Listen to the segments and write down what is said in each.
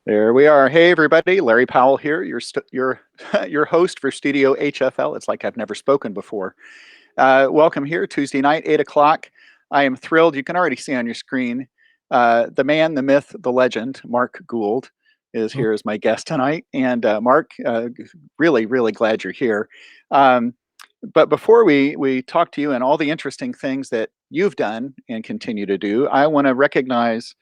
There we are. Hey, everybody. Larry Powell here, your your host for Studio HFL. It's like I've never spoken before. Welcome here, Tuesday night, 8 o'clock. I am thrilled. You can already see on your screen the man, the myth, the legend, Mark Gould is Oh, here as my guest tonight. And Mark, really, really glad you're here. Um, but before we talk to you and all the interesting things that you've done and continue to do, I want to recognize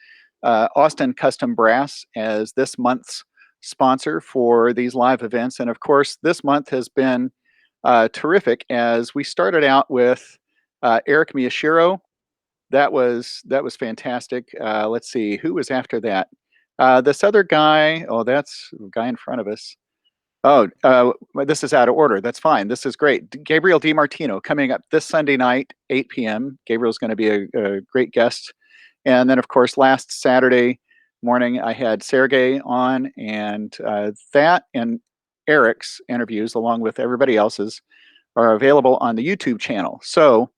Austin Custom Brass as this month's sponsor for these live events. And of course, this month has been terrific as we started out with Eric Miyashiro. That was fantastic. Let's see who was after that. This other guy. Oh, that's the guy in front of us. Oh, this is out of order. That's fine. This is great. Gabriel DiMartino coming up this Sunday night, 8 p.m. Gabriel's going to be a great guest. And then, of course, last Saturday morning, I had Sergey on, and that and Eric's interviews, along with everybody else's, are available on the YouTube channel. So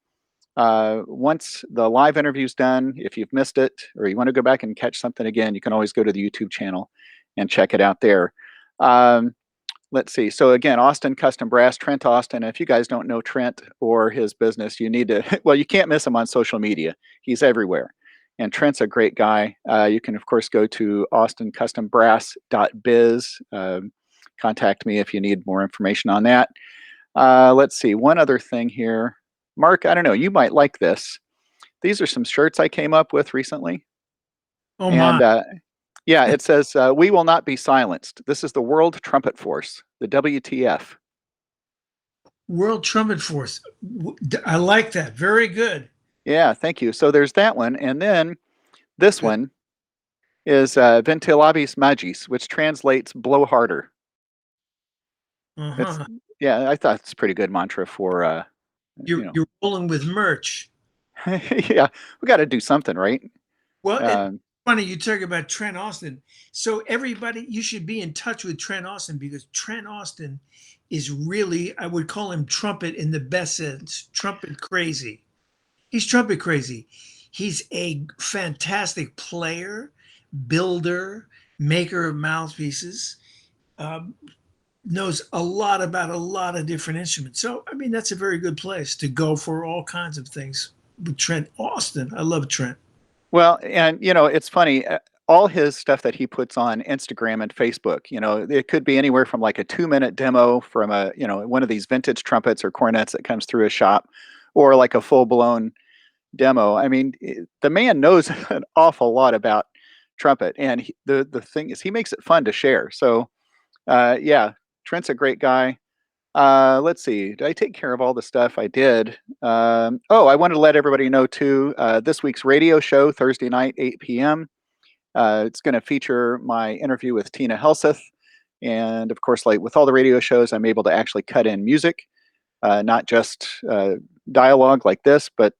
once the live interview's done, if you've missed it or you want to go back and catch something again, you can always go to the YouTube channel and check it out there. Um, let's see. So again, Austin Custom Brass, Trent Austin. If you guys don't know Trent or his business, you need to, well, you can't miss him on social media. He's everywhere. And Trent's a great guy. You can, of course, go to austincustombrass.biz. Contact me if you need more information on that. Let's see. One other thing here. Mark, I don't know. You might like this. These are some shirts I came up with recently. oh my. And yeah, it says, "We will not be silenced." This is the World Trumpet Force, the WTF. World Trumpet Force. I like that. Very good. Yeah, thank you. So there's that one. And then this Good. one is Ventilabis Magis, which translates blow harder. It's, Uh-huh. yeah, I thought it's a pretty good mantra for, you You're rolling with merch. know, yeah, we got to do something, right? Well, it's Um, funny you talk about Trent Austin. So everybody, you should be in touch with Trent Austin because Trent Austin is really, I would call him trumpet in the best sense, trumpet crazy. He's trumpet crazy. He's a fantastic player, builder, maker of mouthpieces. Um, Knows a lot about a lot of different instruments. So, I mean, that's a very good place to go for all kinds of things with Trent Austin. I love Trent. Well, and it's funny. All his stuff that he puts on Instagram and Facebook, it could be anywhere from like a 2-minute demo from one of these vintage trumpets or cornets that comes through a shop, or like a full blown demo. I mean, the man knows an awful lot about trumpet, and the thing is, he makes it fun to share. So, yeah, Trent's a great guy. Let's see. Did I take care of all the stuff I did? Oh, I wanted to let everybody know too. This week's radio show, Thursday night, 8 p.m. It's going to feature my interview with Tina Helseth, and of course, like with all the radio shows, I'm able to actually cut in music, not just dialogue like this, but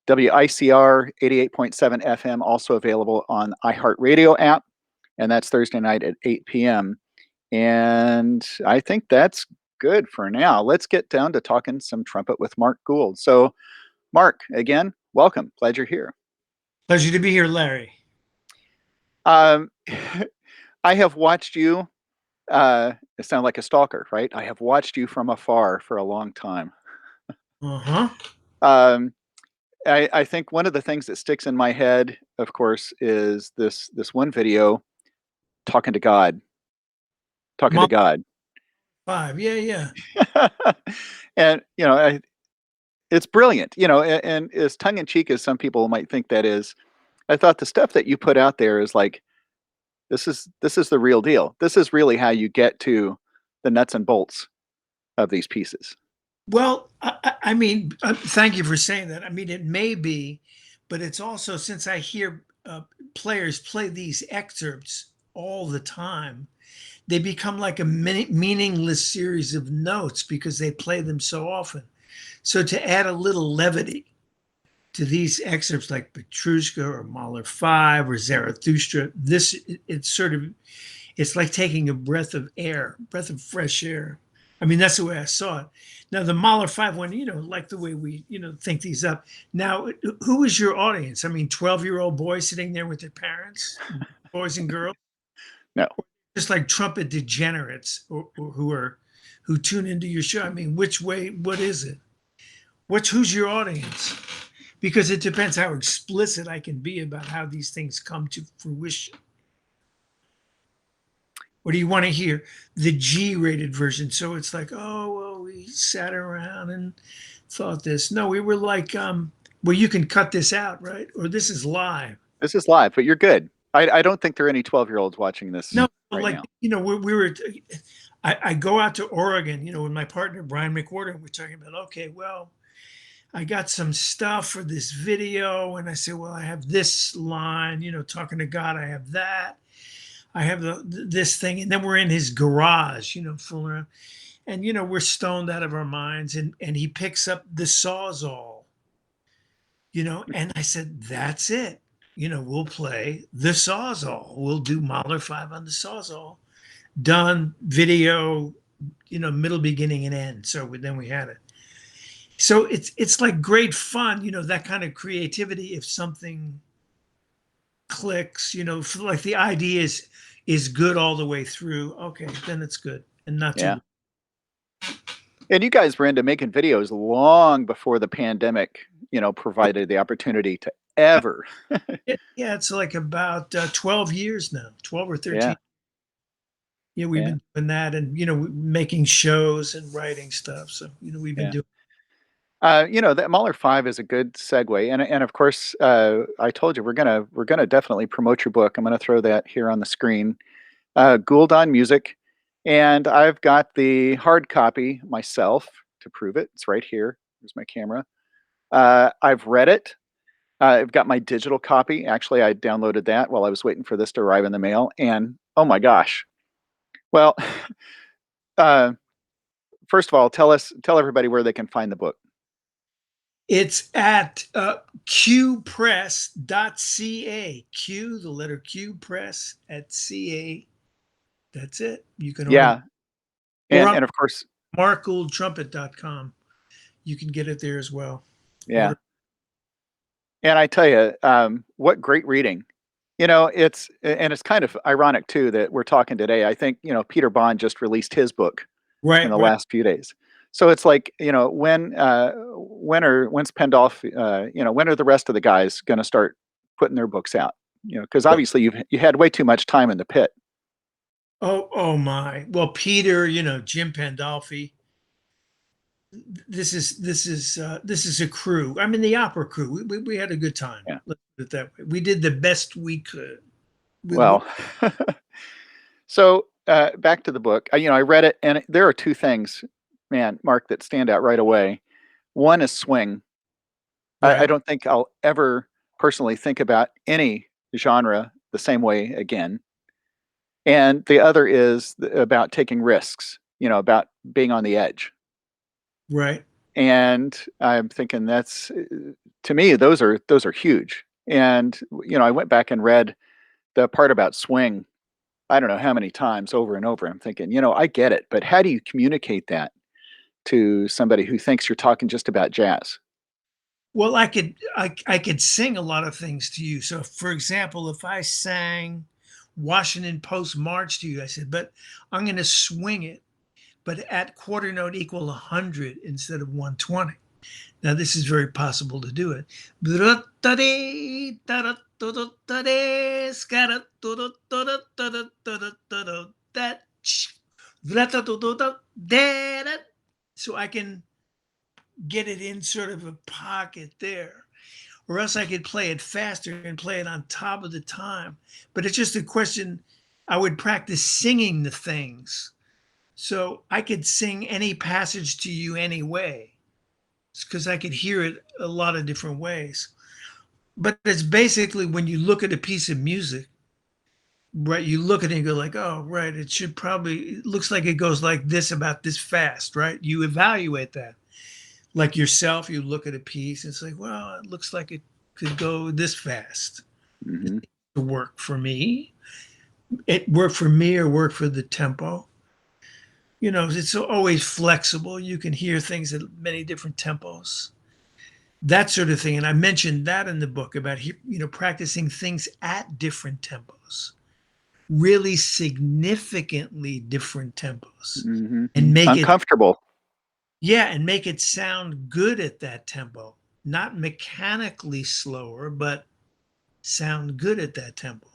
WICR 88.7 FM also available on iHeartRadio app, and that's Thursday night at 8 p.m. And I think that's good for now. Let's get down to talking some trumpet with Mark Gould. So, Mark, again, welcome. Glad you're here. Pleasure to be here, Larry. Um, I have watched you. It sounds like a stalker, right? I have watched you from afar for a long time. Uh-huh. Um, I think one of the things that sticks in my head, of course, is this one video talking to God, talking to Mom God, five. Yeah, yeah. and it's brilliant. And as tongue in cheek as some people might think that is, I thought the stuff that you put out there is like this is the real deal. This is really how you get to the nuts and bolts of these pieces. Well, I mean, thank you for saying that. I mean, it may be, but it's also since I hear players play these excerpts all the time, they become like a meaningless series of notes because they play them so often. So to add a little levity to these excerpts like Petrushka or Mahler 5 or Zarathustra, it's sort of it's like taking a breath of air, breath of fresh air. I mean, that's the way I saw it. Now the Mahler 5 one, like the way we, think these up. Now, who is your audience? I mean, 12-year-old boys sitting there with their parents, boys and girls. No. Just like trumpet degenerates or who tune into your show. I mean, which way? What is it? Who's your audience? Because it depends how explicit I can be about how these things come to fruition. Or do you want to hear the G-rated version? So it's like, oh, well, we sat around and thought this. No, we were like, well, you can cut this out, right? Or this is live. This is live, but you're good. I don't think there are any 12-year-olds watching this No, right like, now. we were. I go out to Oregon, with my partner Brian McWhorter. We're talking about, okay, well, I got some stuff for this video, and I said, well, I have this line, talking to God. I have that. I have this thing, and then we're in his garage, fooling around, and we're stoned out of our minds, and he picks up the Sawzall, and I said, that's it. We'll play the Sawzall. We'll do Mahler 5 on the Sawzall. Done, video, middle, beginning, and end. So then we had it. So it's like great fun, that kind of creativity. If something clicks, like the idea is good all the way through. Okay, then it's good and not Yeah. too. And you guys were into making videos long before the pandemic, provided the opportunity to ever. Yeah, it's like about 12 years now, 12 or 13. Yeah. Yeah, we've Yeah. been doing that, and making shows and writing stuff. So we've been Yeah. doing. That Mahler 5 is a good segue, and of course, I told you we're gonna definitely promote your book. I'm gonna throw that here on the screen. Gould on Music, and I've got the hard copy myself to prove it. It's right here. Here's my camera. I've read it. I've got my digital copy. Actually, I downloaded that while I was waiting for this to arrive in the mail, and oh my gosh! Well, uh, first of all, tell everybody where they can find the book. It's at qpress.ca. Q, the letter Q, press at CA. That's it. You can order, Yeah, or and on and of course, markgouldtrumpet.com. You can get it there as well. yeah. Order. And I tell you, what great reading. It's kind of ironic too that we're talking today. I think, Peter Bond just released his book in Right, the right. last few days. So it's like, when's Pendolph, when are the rest of the guys going to start putting their books out? Because obviously you had way too much time in the pit. Oh my. Well, Peter, Jim Pandolfi. This is a crew. I mean, the opera crew. We had a good time. Yeah. Let's put it that way. We did the best we could with what. Well, so back to the book. I read it, and there are two things, man, Mark, that stand out right away. One is swing. I Right, don't think I'll ever personally think about any genre the same way again. And the other is about taking risks, about being on the edge. right. And I'm thinking that's to me those are huge. And I went back and read the part about swing. I don't know how many times over and over. I'm thinking, I get it, but how do you communicate that to somebody who thinks you're talking just about jazz? Well, I could sing a lot of things to you. So, for example, if I sang Washington Post March to you, I said, but I'm going to swing it, but at quarter note equal 100 instead of 120. Now, this is very possible to do it. So I can get it in sort of a pocket there. Or else I could play it faster and play it on top of the time. But it's just a question. I would practice singing the things. So I could sing any passage to you anyway, because I could hear it a lot of different ways. But it's basically when you look at a piece of music, right? You look at it and go like, oh, right, it looks like it goes like this about this fast, right? You evaluate that. Like yourself, you look at a piece, and it's like, well, it looks like it could go this fast Hmm. to work for me. It worked for me or work for the tempo. It's always flexible. You can hear things at many different tempos, that sort of thing. And I mentioned that in the book about practicing things at different tempos. really significantly different tempos Hmm. and make it, Uncomfortable. yeah, and make it sound good at that tempo, not mechanically slower, but sound good at that tempo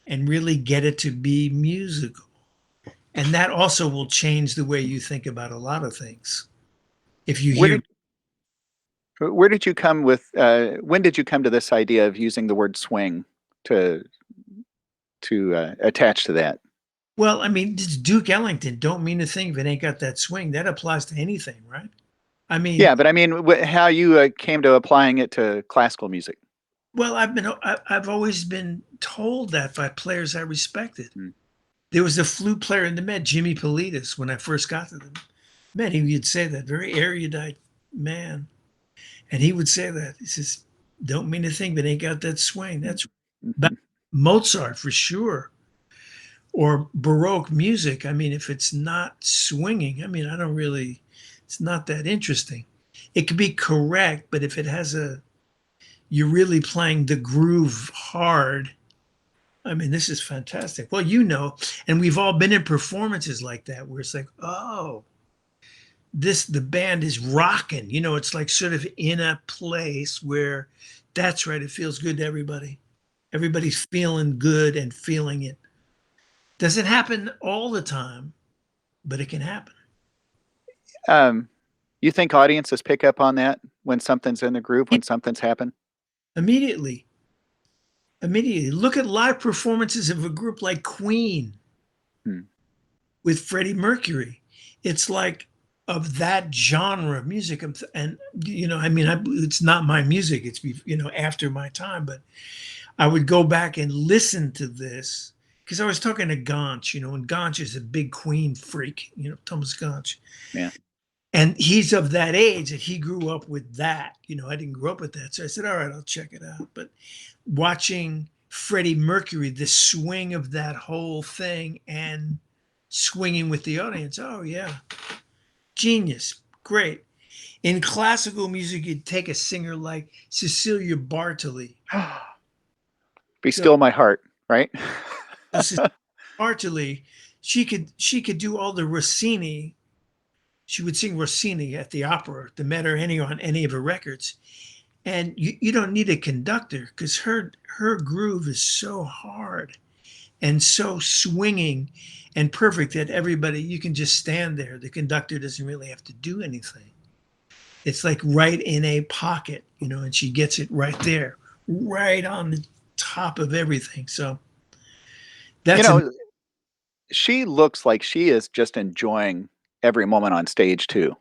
and really get it to be musical. And that also will change the way you think about a lot of things. If you Where hear, did where did you come with? When did you come to this idea of using the word swing to attach to that? well, I mean, this Duke Ellington don't mean a thing if it ain't got that swing. That applies to anything, right? I mean, Yeah, but I mean, how you came to applying it to classical music. well, I've always been told that by players I respected. Hmm. There was a flute player in the Met, Jimmy Politis, when I first got to them. Man, he would say that, very erudite man. And he would say that. He says, don't mean a thing, but ain't got that swing. That's about Mhm. Mozart for sure. Or Baroque music. I mean, if it's not swinging, I mean, I don't really, it's not that interesting. It could be correct, but if it has you're really playing the groove hard. I mean, this is fantastic. Well, and we've all been in performances like that where it's like, oh, the band is rocking. It's like sort of in a place where that's right. It feels good to everybody. Everybody's feeling good and feeling it. Doesn't happen all the time, but it can happen Um, you think audiences pick up on that when something's in the groove, when something's happened? immediately. Immediately. Look at live performances of a group like Queen Hmm. with Freddie Mercury. It's like of that genre of music. And, I mean, it's not my music. It's, after my time, but I would go back and listen to this because I was talking to Gaunch, and Gaunch is a big Queen freak, Thomas Gaunch. Yeah. And he's of that age that he grew up with that. I didn't grow up with that. So I said, all right, I'll check it out. But watching Freddie Mercury, the swing of that whole thing and swinging with the audience, oh, yeah, genius, great. In classical music, you'd take a singer like Cecilia Bartoli. Be So, still my heart, right? so Cecilia Bartoli, she could do all the Rossini. She would sing Rossini at the opera, the Met, or on any of her records. And you don't need a conductor because her groove is so hard and so swinging and perfect that everybody, you can just stand there. The conductor doesn't really have to do anything. It's like right in a pocket, and she gets it right there, right on the top of everything. So You that's a know, she looks like she is just enjoying every moment on stage too.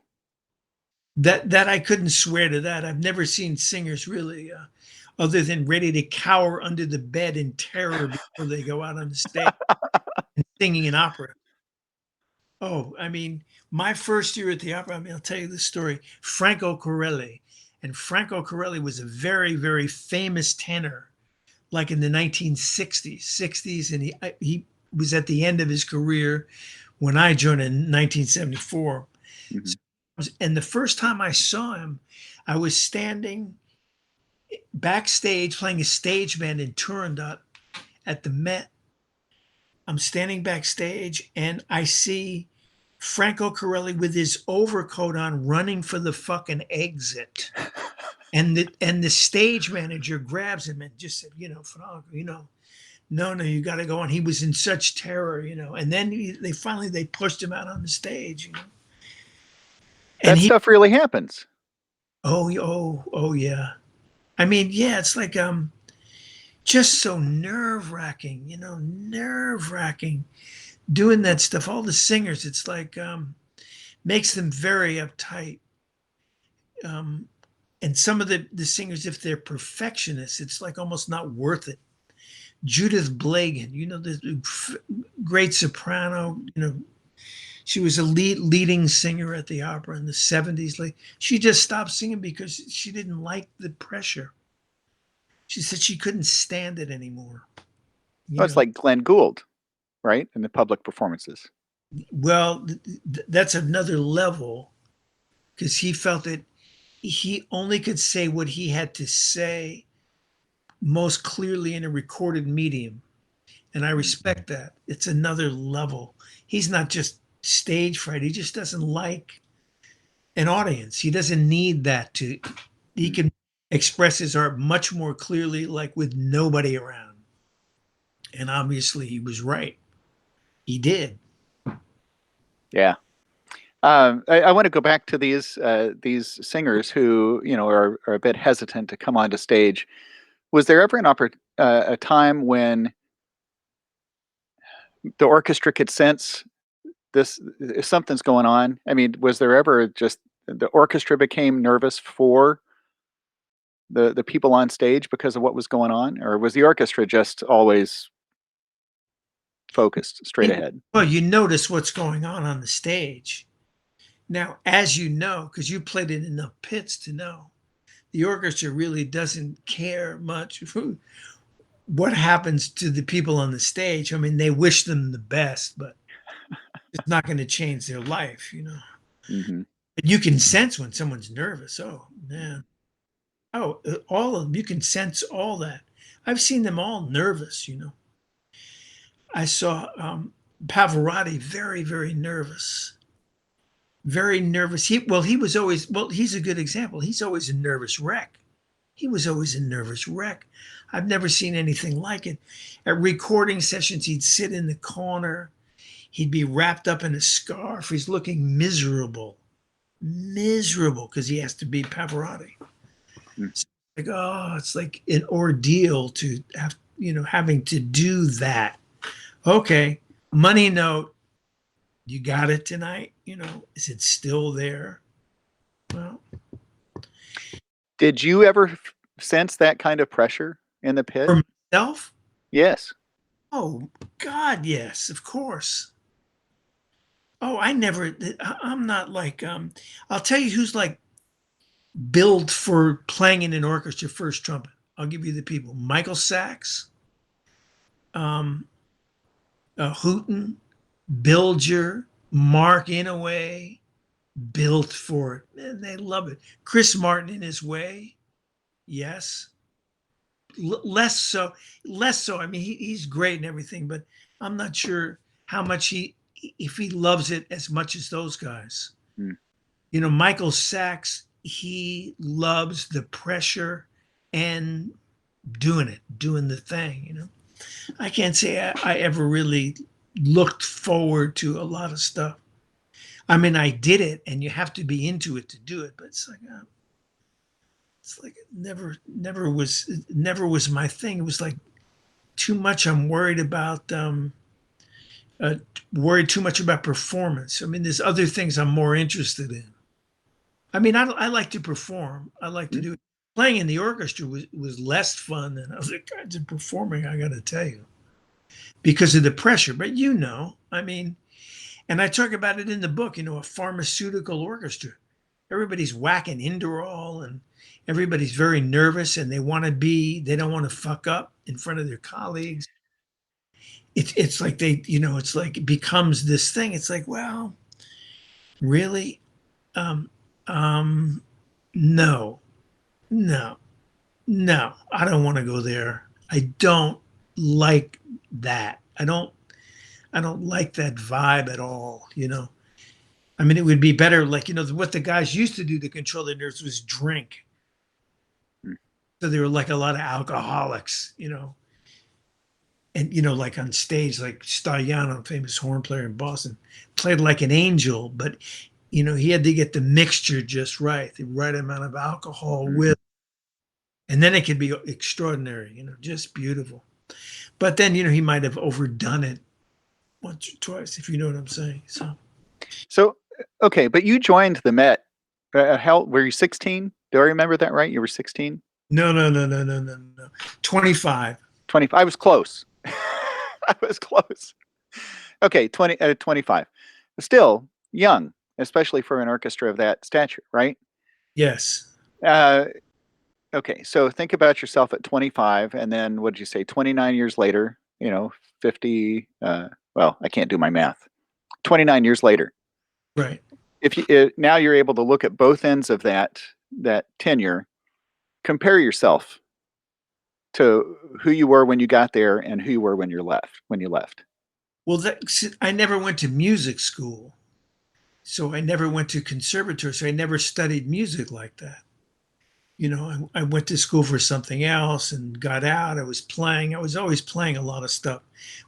that I couldn't swear to that. I've never seen singers really, other than ready to cower under the bed in terror before they go out on the stage and singing an opera. Oh, I mean, my first year at the opera, I mean, I'll tell you this story. Franco Corelli. And Franco Corelli was a very, very famous tenor, like in the 1960s, 60s. And he was at the end of his career when I joined in 1974. Mhm. And the first time I saw him, I was standing backstage playing a stage band in Turandot at the Met. I'm standing backstage and I see Franco Corelli with his overcoat on running for the fucking exit. And the stage manager grabs him and just said, Franco, no, no, you got to go on. He was in such terror, And then they pushed him out on the stage. And That he, stuff really happens. oh, yeah. I mean, yeah, it's like just so nerve wracking, nerve wracking doing that stuff. All the singers, it's like makes them very uptight. Um, and some of the singers, if they're perfectionists, it's like almost not worth it. Judith Blagan, the great soprano, she was a leading singer at the opera in the 70s. Like she just stopped singing because she didn't like the pressure. She said she couldn't stand it anymore. You Oh, it's know, like Glenn Gould, right? In the public performances. well, that's another level because he felt that he only could say what he had to say most clearly in a recorded medium. And I Mm. respect that. It's another level. He's not just stage fright. He just doesn't like an audience. He doesn't need that to, he Mm. can express his art much more clearly, like with nobody around. And obviously he was right. He did. Yeah. I want to go back to these singers who, are a bit hesitant to come onto stage. Was there ever a time when the orchestra could sense this something's going on? I mean, was there ever just the orchestra became nervous for the people on stage because of what was going on, or was the orchestra just always focused straight ahead? Well, you notice what's going on the stage. Now, as you know, because you played in enough pits to know, the orchestra really doesn't care much what happens to the people on the stage. I mean, they wish them the best, but it's not going to change their life. Hmm. But you can sense when someone's nervous. Oh, man. Oh, all of them. You can sense all that. I've seen them all nervous. I saw Pavarotti very, very nervous. Very nervous. He was always, well, he's a good example. He's always a nervous wreck. He was always a nervous wreck. I've never seen anything like it. At recording sessions, he'd sit in the corner. He'd be wrapped up in a scarf. He's looking miserable, miserable because he has to be Pavarotti. It's like, oh, it's like an ordeal to have, having to do that. Okay, money note, you got it tonight. Is it still there? Well, Did you ever sense that kind of pressure in the pit? for myself, Yes. oh God, yes, of course. Oh, I'm not like I'll tell you who's like billed for playing in an orchestra first trumpet. I'll give you the people. Michael Sachs, um, Hooten, Bilger, Mark Inouye, built for it. Man, they love it. Chris Martin in his way, yes. Less so, less so. I mean, he's great and everything, but I'm not sure how much if he loves it as much as those guys. Mm. Michael Sachs, he loves the pressure and doing the thing. I can't say I ever really looked forward to a lot of stuff. I mean, I did it, and you have to be into it to do it, but it's like it never was my thing. It was like too much. I'm uh, worried too much about performance. I mean, there's other things I'm more interested in. I mean, I like to perform. I like to Mm. do it. Playing in the orchestra was less fun than other kinds of performing, I got to tell you, because of the pressure. But I mean, and I talk about it in the book, a pharmaceutical orchestra. Everybody's whacking Inderall and everybody's very nervous and they don't want to fuck up in front of their colleagues. It's like it's like it becomes this thing. It's like, well, really? Um, um, no, no, no, I don't want to go there. I don't like that. I don't like that vibe at all. I mean, it would be better, like, what the guys used to do to control their nerves was drink. Mm. So they were like a lot of alcoholics. And, like on stage, like Staliano, famous horn player in Boston, played like an angel, but, he had to get the mixture just right, the right amount of alcohol Mm. with, and then it could be extraordinary, just beautiful. But then, he might have overdone it once or twice, if you know what I'm saying. So, okay, but you joined the Met. How were you 16? Do I remember that right? You were 16? No, no, no, no, no, no, no. 25. 25. I was close. I was close. Okay, 25. Still young, especially for an orchestra of that stature, right? Yes. Uh, okay, so think about yourself at 25, and then what did you say? 29 years later, 50. Well, I can't do my math. 29 years later, Right. if you now you're able to look at both ends of that tenure, compare yourself. to who you were when you got there and who you were when you left? Well, I never went to music school, so I never went to conservatory, so I never studied music like that. I went to school for something else and got out. I was playing. I was always playing a lot of stuff.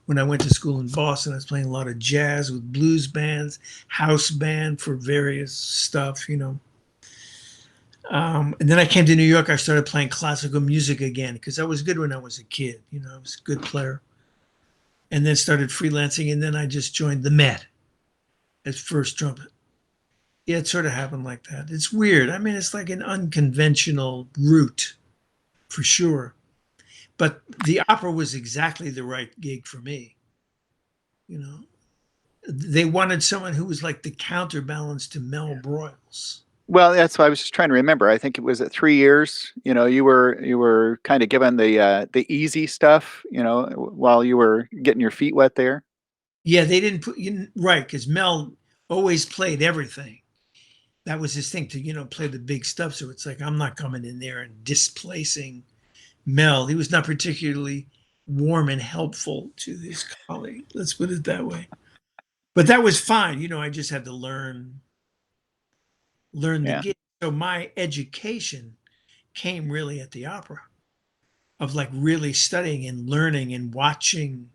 When I went to school in Boston, I was playing a lot of jazz with blues bands, house band for various stuff. And then I came to New York. I started playing classical music again because I was good when I was a kid. I was a good player. And then started freelancing. And then I just joined the Met as first trumpet. Yeah, it sort of happened like that. It's weird. I mean, it's like an unconventional route for sure. But the opera was exactly the right gig for me. You know, they wanted someone who was like the counterbalance to Mel Broyles. Well, that's why I was just trying to remember. I think it was at 3 years. You were kind of given the easy stuff. While you were getting your feet wet there. Yeah, they didn't put right because Mel always played everything. That was his thing to play the big stuff. So it's like I'm not coming in there and displacing Mel. He was not particularly warm and helpful to his colleague. Let's put it that way. But that was fine. I just had to learn the Yeah. gig. So my education came really at the opera of like really studying and learning and watching,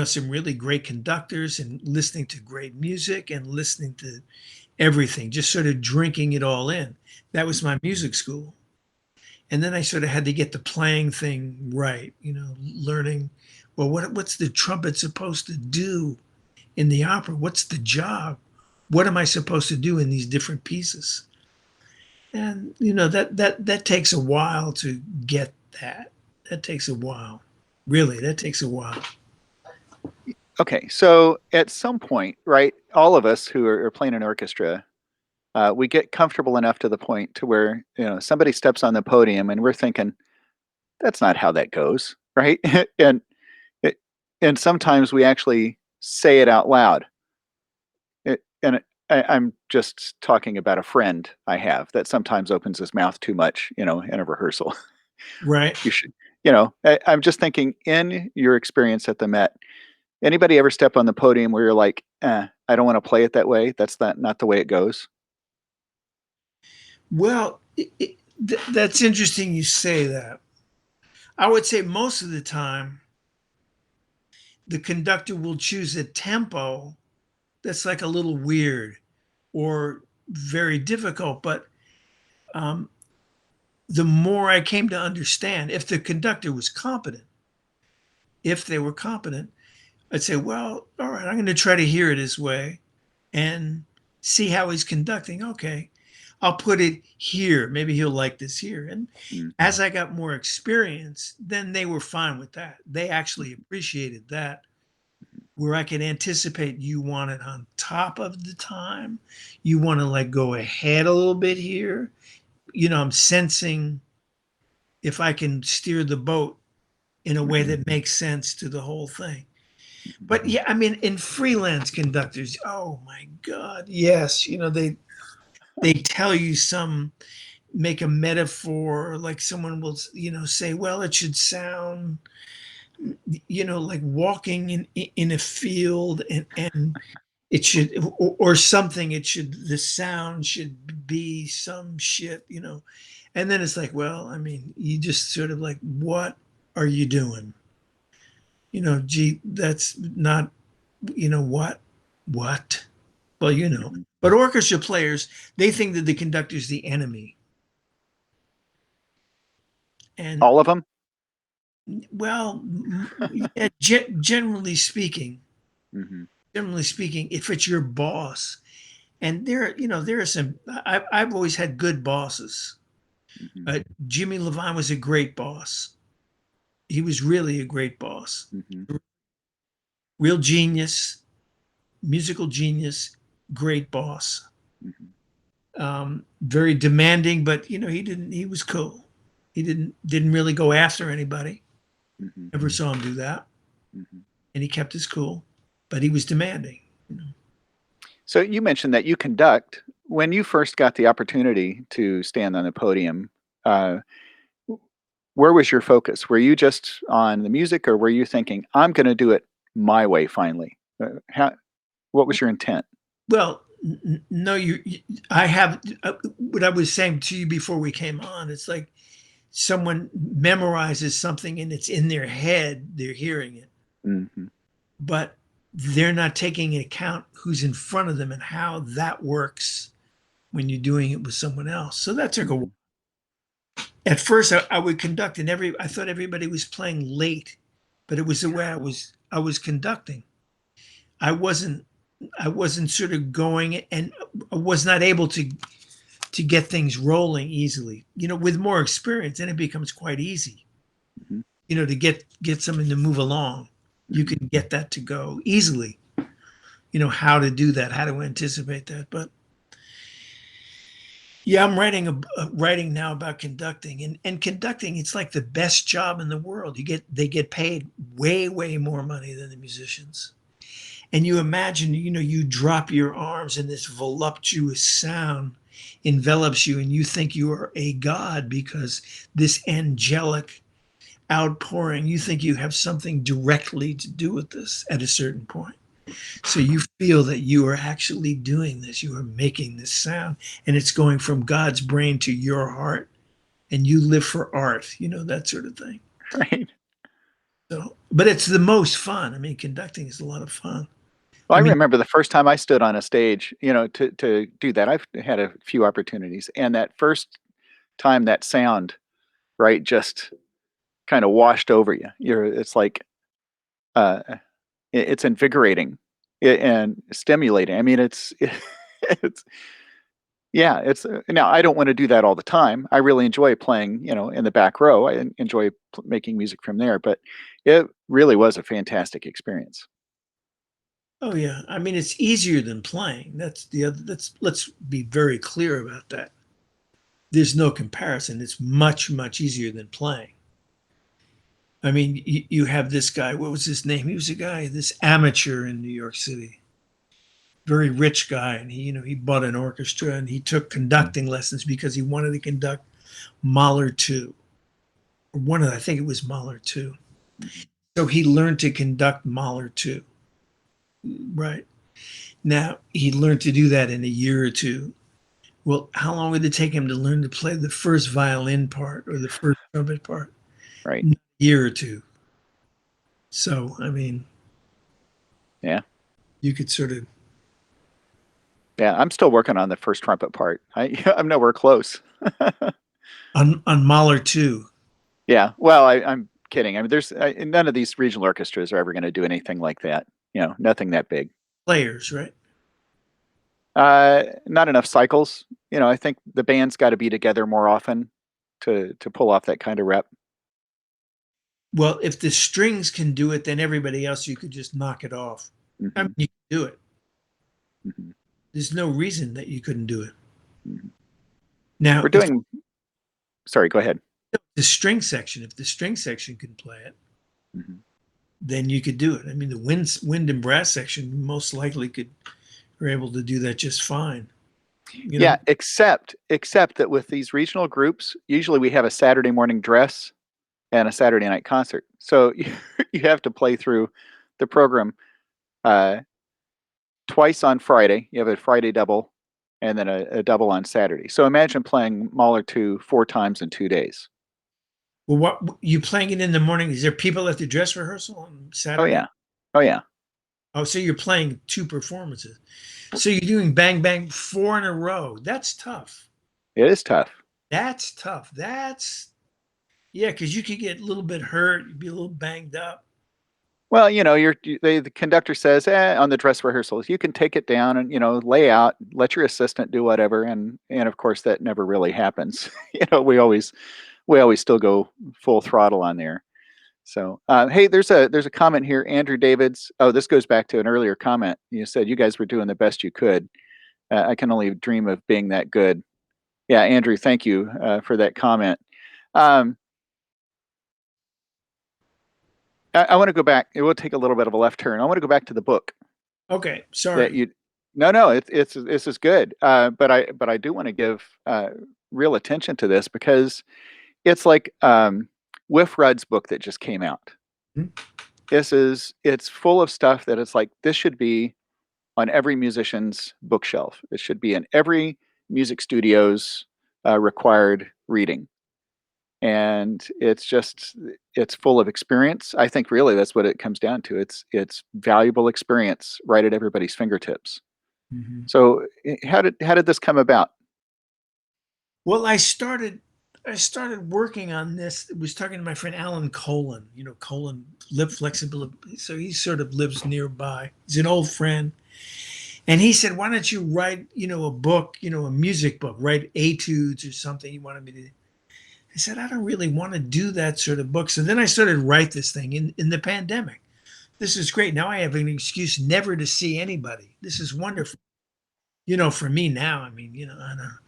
some really great conductors and listening to great music and listening to everything, just sort of drinking it all in. That was my music school. And then I sort of had to get the playing thing right, learning, well, what's the trumpet supposed to do in the opera? What's the job? What am I supposed to do in these different pieces? And that takes a while to get that. That takes a while. Really, that takes a while. Okay. So at some point, right, all of us who are playing an orchestra, we get comfortable enough to the point to where somebody steps on the podium and we're thinking that's not how that goes, right? and it, and sometimes we actually say it out loud. I'm just talking about a friend I have that sometimes opens his mouth too much, in a rehearsal. Right. You should, I'm just thinking in your experience at the Met, anybody ever step on the podium where you're like, I don't want to play it that way. That's not the way it goes. Well, that's interesting you say that. I would say most of the time, the conductor will choose a tempo that's like a little weird or very difficult. But um, the more I came to understand, if the conductor was competent, if they were competent, I'd say, well, all right, I'm going to try to hear it his way and see how he's conducting. Okay, I'll put it here. Maybe he'll like this here. And Mm. as I got more experience, then they were fine with that. They actually appreciated that, where I could anticipate you want it on top of the time. You want to like go ahead a little bit here. I'm sensing if I can steer the boat in a way Mhm. that makes sense to the whole thing. Mhm. But yeah, I mean, in freelance conductors, oh my God, yes, they tell you make a metaphor, like someone will, say, well, it should sound, like walking in a field, and it should, or something. It should, the sound should be some shit. And then it's like, well, I mean, you just sort of like, what are you doing? Gee, that's not, what? Well, Mhm. but orchestra players, they think that the conductor's the enemy. And All of them. well, yeah, Hmm. generally speaking, if it's your boss, and there are some, I've always had good bosses. Hmm. Jimmy Levine was a great boss. He was really a great boss. Hmm. Real genius, musical genius, great boss. Hmm. Very demanding, but he was cool. He didn't really go after anybody. Hmm. Never saw him do that. Hmm. And he kept his cool, but he was demanding. So you mentioned that you conduct. When you first got the opportunity to stand on the podium, uh, where was your focus? Were you just on the music, or were you thinking, I'm going to do it my way finally? What was your intent? Well, no, I have what I was saying to you before we came on. It's like someone memorizes something and it's in their head, they're hearing it, Hmm. but they're not taking into account who's in front of them and how that works when you're doing it with someone else. So that took a while. Hmm. At first I would conduct and I thought everybody was playing late, but it was the way I was conducting. I wasn't I wasn't sort of going and I was not able to get things rolling easily. With more experience, then it becomes quite easy. Hmm. To get something to move along. You Hmm. can get that to go easily. How to do that, how to anticipate that. But yeah, I'm writing now about conducting, and conducting. It's like the best job in the world. They get paid way more money than the musicians. And you imagine, you drop your arms and this voluptuous sound envelops you, and you think you are a god because this angelic outpouring, you think you have something directly to do with this at a certain point. So you feel that you are actually doing this, you are making this sound, and it's going from God's brain to your heart, and you live for art, that sort of thing. Right. So, but it's the most fun. I mean, conducting is a lot of fun. Well, I I mean, remember the first time I stood on a stage, to do that. I've had a few opportunities, and that first time that sound, right, just kind of washed over you. It's like, uh, it's invigorating and stimulating. I mean, it's yeah, it's now I don't want to do that all the time. I really enjoy playing, in the back row. I enjoy making music from there, but it really was a fantastic experience. oh yeah, I mean, it's easier than playing. That's the other. Let's be very clear about that. There's no comparison. It's much easier than playing. I mean, you have this guy. What was his name? He was a guy, this amateur in New York City, very rich guy, and he bought an orchestra and he took conducting lessons because he wanted to conduct Mahler two, or one of I think it was Mahler two. So he learned to conduct Mahler two. Right now, he learned to do that in a year or two. Well, how long would it take him to learn to play the first violin part or the first trumpet part? Right. A year or two. So, I mean, Yeah. you could sort of Yeah. I'm still working on the first trumpet part. I'm nowhere close. on Mahler too. Yeah. Well, I'm kidding. I mean, none of these regional orchestras are ever going to do anything like that. Nothing that big. Players, right? Not enough cycles. I think the band's got to be together more often to pull off that kind of rep. Well, if the strings can do it, then everybody else you could just knock it off. I mean, Hmm. you can do it. Hmm. There's no reason that you couldn't do it. Hmm. Now, We're doing. Sorry. Go ahead. if the string section can play it, Hmm. then you could do it. I mean, the wind and brass section most likely could are able to do that just fine. You know, Yeah, except that with these regional groups, usually we have a Saturday morning dress and a Saturday night concert. So you have to play through the program uh, twice on Friday. You have a Friday double and then a double on Saturday. So imagine playing Mahler 2 4 times in 2 days. well, what you playing it in the morning? Is there people at the dress rehearsal on Oh Saturday? yeah. Oh yeah. Oh, so you're playing two performances. So you're doing bang bang four in a row. That's tough. It is tough. That's tough. That's yeah, because you could get a little bit hurt, you'd be a little banged up. Well, the conductor says, on the dress rehearsals, you can take it down and lay out, let your assistant do whatever, and of course that never really happens. We always still go full throttle on there. So, hey, there's a comment here, Andrew Davids. Oh, this goes back to an earlier comment. You said you guys were doing the best you could. I can only dream of being that good. Yeah, Andrew, thank you for that comment. Um, I want to go back. It will take a little bit of a left turn. I want to go back to the book Okay, that sorry. you. No, it's this is good. But I do want to give real attention to this because it's like Whiff Rudd's book that just came out. Mhm. It's full of stuff that it's like, this should be on every musician's bookshelf. It should be in every music studio's required reading. And it's full of experience. I think really that's what it comes down to. It's valuable experience right at everybody's fingertips. Mhm. So how did this come about? Well, I started working on this. I was talking to my friend Alan Colin. You know, Colin lip flexibility. So he sort of lives nearby. He's an old friend. And he said, why don't you write, a book, a music book, write etudes or something. He wanted me to. I said, I don't really want to do that sort of book. So then I started to write this thing in the pandemic. This is great. Now I have an excuse never to see anybody. This is wonderful. For me now, I mean, I don't.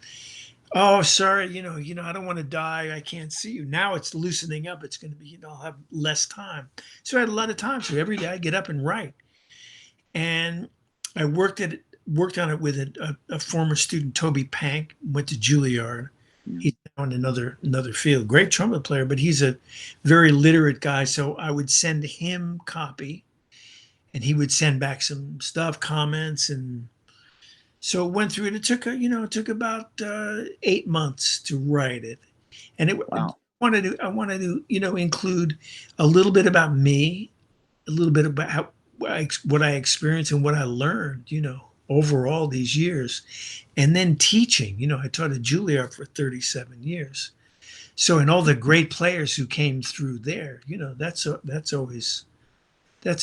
Oh, sorry, I don't want to die. I can't see you. Now it's loosening up. It's going to be, I'll have less time. So I had a lot of time. So every day I get up and write. And I worked on it with a former student, Toby Pank, went to Juilliard. Mm. He's now in another field. Great trumpet player, but he's a very literate guy. So I would send him copy, and he would send back some stuff, comments, and so it went through it. It took about 8 months to write it, and Wow. I wanted to include a little bit about me, a little bit about what I experienced and what I learned, over all these years, and then teaching. I taught at Juilliard for 37 years, so and all the great players who came through there, that's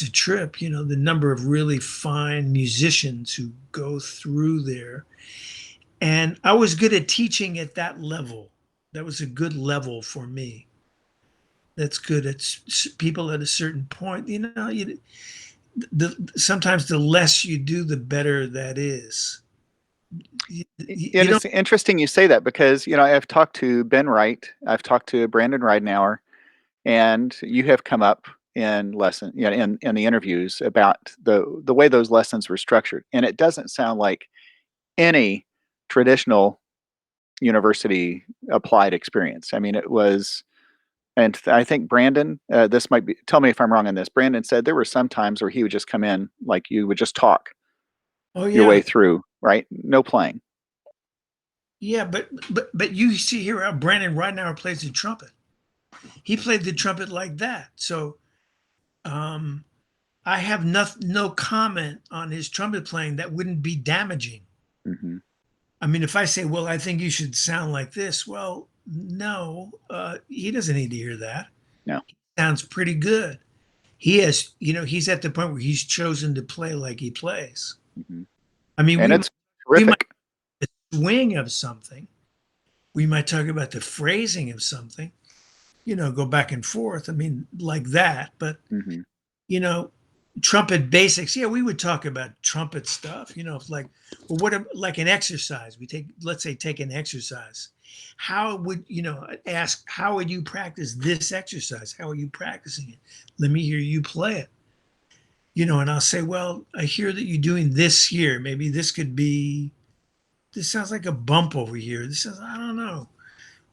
a trip. The number of really fine musicians who go through there. And I was good at teaching at that level. That was a good level for me. That's good at people at a certain point. Sometimes the less you do, the better that is. You And don't. it's interesting you say that because I've talked to Ben Wright, I've talked to Brandon Ridenauer, and you have come up in the interviews about the way those lessons were structured, and it doesn't sound like any traditional university applied experience. I mean, it was, and I think Brandon, this might be. Tell me if I'm wrong on this. Brandon said there were some times where he would just come in, like you would just talk Oh your yeah, way through, right? No playing. yeah. But you see here how Brandon Ridenauer plays the trumpet. He played the trumpet like that. So um, I have no comment on his trumpet playing that wouldn't be damaging. Hmm. I mean, if I say, well, I think you should sound like this, well, no, he doesn't need to hear that. No. Sounds pretty good. He has, he's at the point where he's chosen to play like he plays. Hmm. I mean, And it's we might terrific. the swing of something. We might talk about the phrasing of something, go back and forth. I mean, like that. But Hmm. you know, trumpet basics. Yeah, we would talk about trumpet stuff. Like, well, like an exercise? Let's say, take an exercise. How would ask? How would you practice this exercise? How are you practicing it? Let me hear you play it. And I'll say, well, I hear that you're doing this here. Maybe this could be. This sounds like a bump over here. This is, I don't know.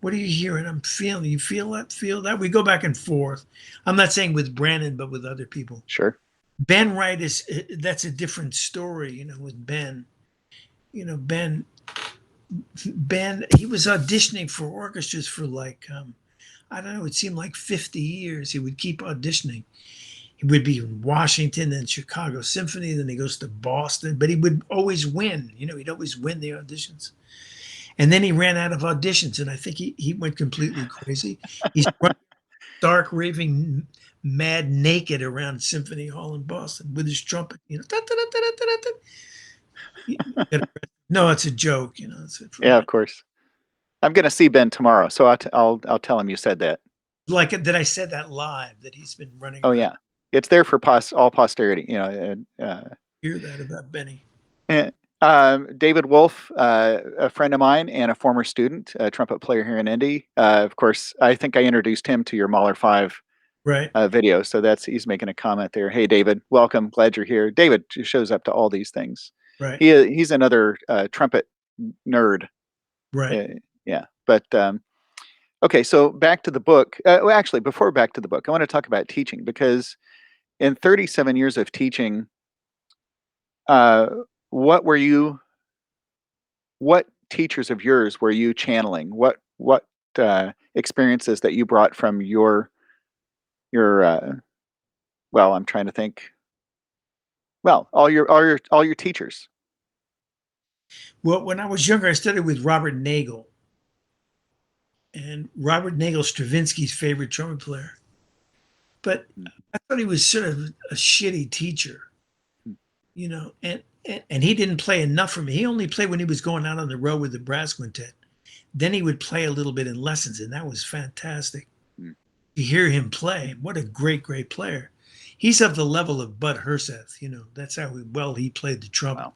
What are you hearing? I'm feeling. You feel that? Feel that? We go back and forth. I'm not saying with Brandon, but with other people. Sure. Ben Wright that's a different story, with Ben. You know, Ben Ben he was auditioning for orchestras for like I don't know, it seemed like 50 years. He would keep auditioning. He would be in Washington, then Chicago Symphony, then he goes to Boston, but he would always win. He'd always win the auditions. And then he ran out of auditions, and I think he went completely crazy. He's stark raving mad naked around Symphony Hall in Boston with his trumpet, No, it's a joke, It's for Yeah, my of course. I'm going to see Ben tomorrow, so I'll tell him you said that. like that I said that live that he's been running Oh around. yeah, it's there for all posterity. Hear that about Benny. And, David Wolf, a friend of mine and a former student, a trumpet player here in Indy. Of course, I think I introduced him to your Mahler 5 Right, video, so he's making a comment there. Hey, David, welcome. Glad you're here. David just shows up to all these things. right, He's another trumpet nerd. right. Uh, yeah, but Okay, so back to the book. Well, actually, before back to the book, I want to talk about teaching because in 37 years of teaching, uh, what were you? What teachers of yours were you channeling? What experiences that you brought from your well, I'm trying to think. Well, all your teachers. Well, when I was younger, I studied with Robert Nagel, and Robert Nagel, Stravinsky's favorite trumpet player. But I thought he was sort of a shitty teacher, and he didn't play enough for me. He only played when he was going out on the road with the brass quintet. Then he would play a little bit in lessons, and that was fantastic Mm. to hear him play. What a great, great player. He's of the level of Bud Herseth. That's how well he played the trumpet. Wow.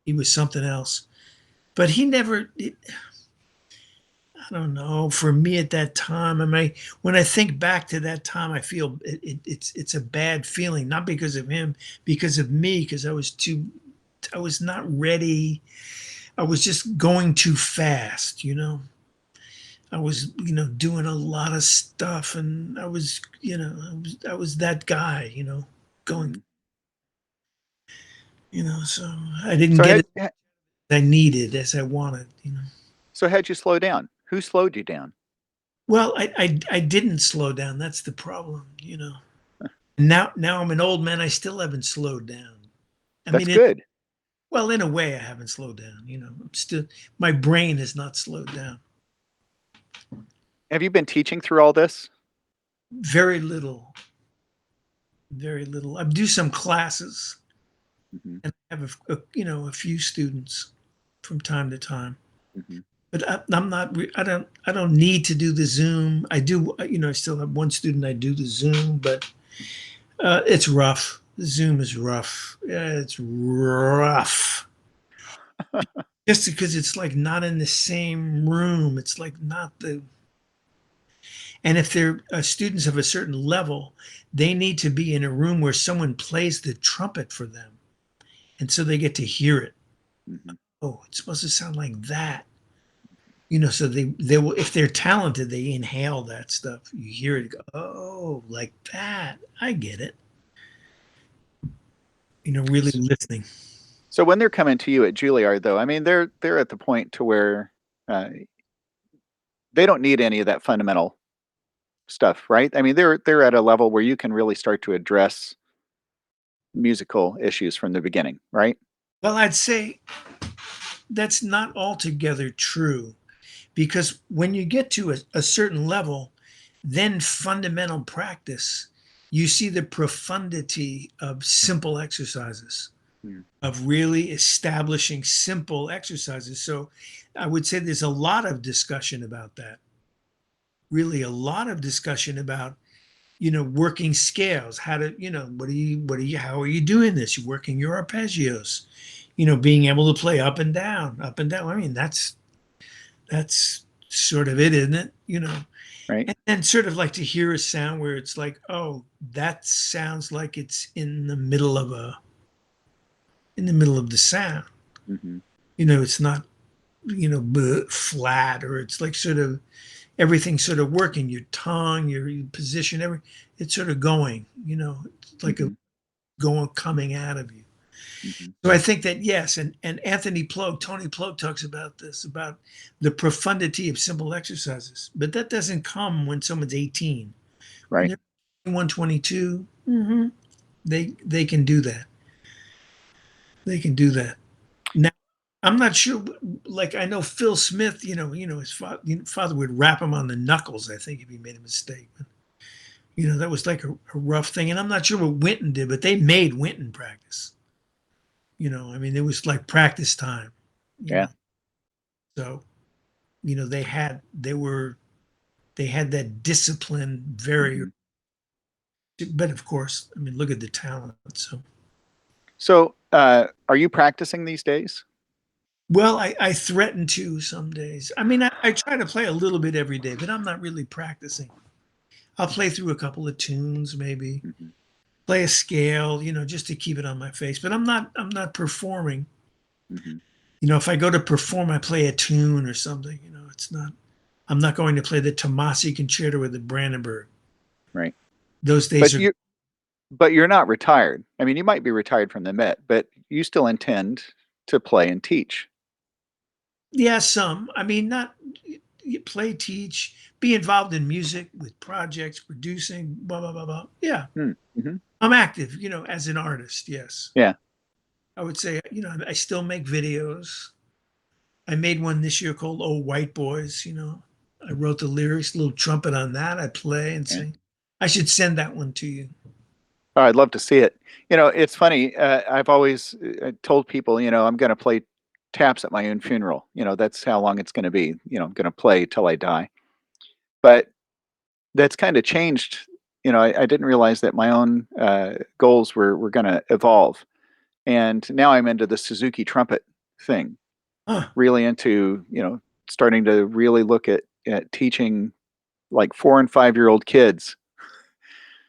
He was something else. But he never, I don't know. For me at that time, when I think back to that time, I feel it's a bad feeling, not because of him, because of me, because I was not ready. I was just going too fast. I was, doing a lot of stuff, and I was that guy, going, Mhm. so I didn't So get had it as I needed, as I wanted. so had you slow down? Who slowed you down? Well, I didn't slow down. That's the problem. Now I'm an old man. I still haven't slowed down. I That's mean, good. well, in a way, I haven't slowed down. I'm still my brain has not slowed down. Have you been teaching through all this? Very little, very little. I do some classes, Hmm. and I have a few students from time to time. Hmm. But I'm not. I don't need to do the Zoom. I do. I still have one student. I do the Zoom, but it's rough. The Zoom is rough. Yeah, it's rough. Just because it's like not in the same room. It's like not the. And if they're students of a certain level, they need to be in a room where someone plays the trumpet for them, and so they get to hear it. Hmm. Oh, it's supposed to sound like that. So they will, if they're talented, they inhale that stuff. You hear it go, oh, like that. I get it. Really listening. So when they're coming to you at Juilliard, though, I mean, they're at the point to where uh, they don't need any of that fundamental stuff, right? I mean, they're at a level where you can really start to address musical issues from the beginning, right? Well, I'd say that's not altogether true because when you get to a certain level, then fundamental practice, you see the profundity of simple exercises, Mm. of really establishing simple exercises. So I would say there's a lot of discussion about that. Really, a lot of discussion about working scales, how to, how are you doing this? You're working your arpeggios, being able to play up and down, up and down. I mean, that's sort of it, isn't it? Right? And then sort of like to hear a sound where it's like, oh, that sounds like it's in the middle of the sound. Hmm. It's not, flat, or it's like sort of everything sort of working, your tongue, your position, it's sort of going, it's like a Hmm. going coming out of you. Hmm. So I think that yes, and Tony Plogue talks about this, about the profundity of simple exercises. But that doesn't come when someone's 18. When Right? they're 21, 22, they can do that. They can do that. Now, I'm not sure. Like I know Phil Smith, his father would rap him on the knuckles. I think if he made a mistake, but that was like a rough thing. And I'm not sure what Winton did, but they made Winton practice. I mean, it was like practice time. You Yeah. know, so they had that discipline very. Hmm. But of course, I mean, look at the talent. So So, are you practicing these days? well, I threaten to some days. I mean, I try to play a little bit every day, but I'm not really practicing. I'll play through a couple of tunes, maybe Hmm. play a scale, just to keep it on my face. But I'm not performing. Hmm. If I go to perform, I play a tune or something. It's not. I'm not going to play the Tomasi concerto with the Brandenburg. right. Those days But are. you're not retired. I mean, you might be retired from the Met, but you still intend to play and teach. Yeah, some. I mean, not you play, teach, be involved in music with projects, producing, blah, blah, blah, blah. Yeah, Mm-hmm. I'm active, as an artist. Yes. Yeah. I would say, I still make videos. I made one this year called Oh White Boys. I wrote the lyrics, little trumpet on that. I play and Yeah. sing. I should send that one to you. Oh, I'd love to see it. It's funny. I've always told people, I'm going to play taps at my own funeral. That's how long it's going to be. I'm going to play till I die. But that's kind of changed. I didn't realize that my own goals were going to evolve. And now I'm into the Suzuki trumpet thing, Huh. really into, starting to really look at teaching like 4 and 5 year old kids,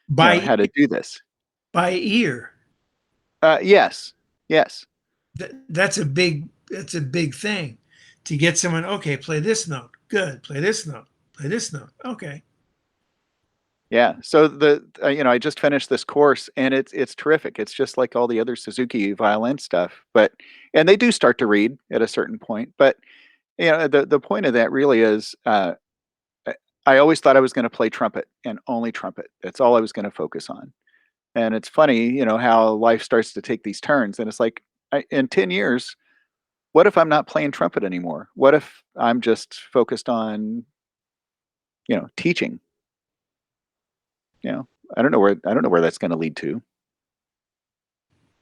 By how to do this. by ear. Yes. Yes. That's a big thing to get someone, okay, play this note. Good. Play this note. Play this note. Okay. Yeah. So I just finished this course and it's terrific. It's just like all the other Suzuki violin stuff, and they do start to read at a certain point. But the point of that really is, I I always thought I was going to play trumpet and only trumpet. That's all I was going to focus on. And it's funny, how life starts to take these turns. And it's like, in 10 years, what if I'm not playing trumpet anymore? What if I'm just focused on, teaching? You know, I don't know where that's going to lead to.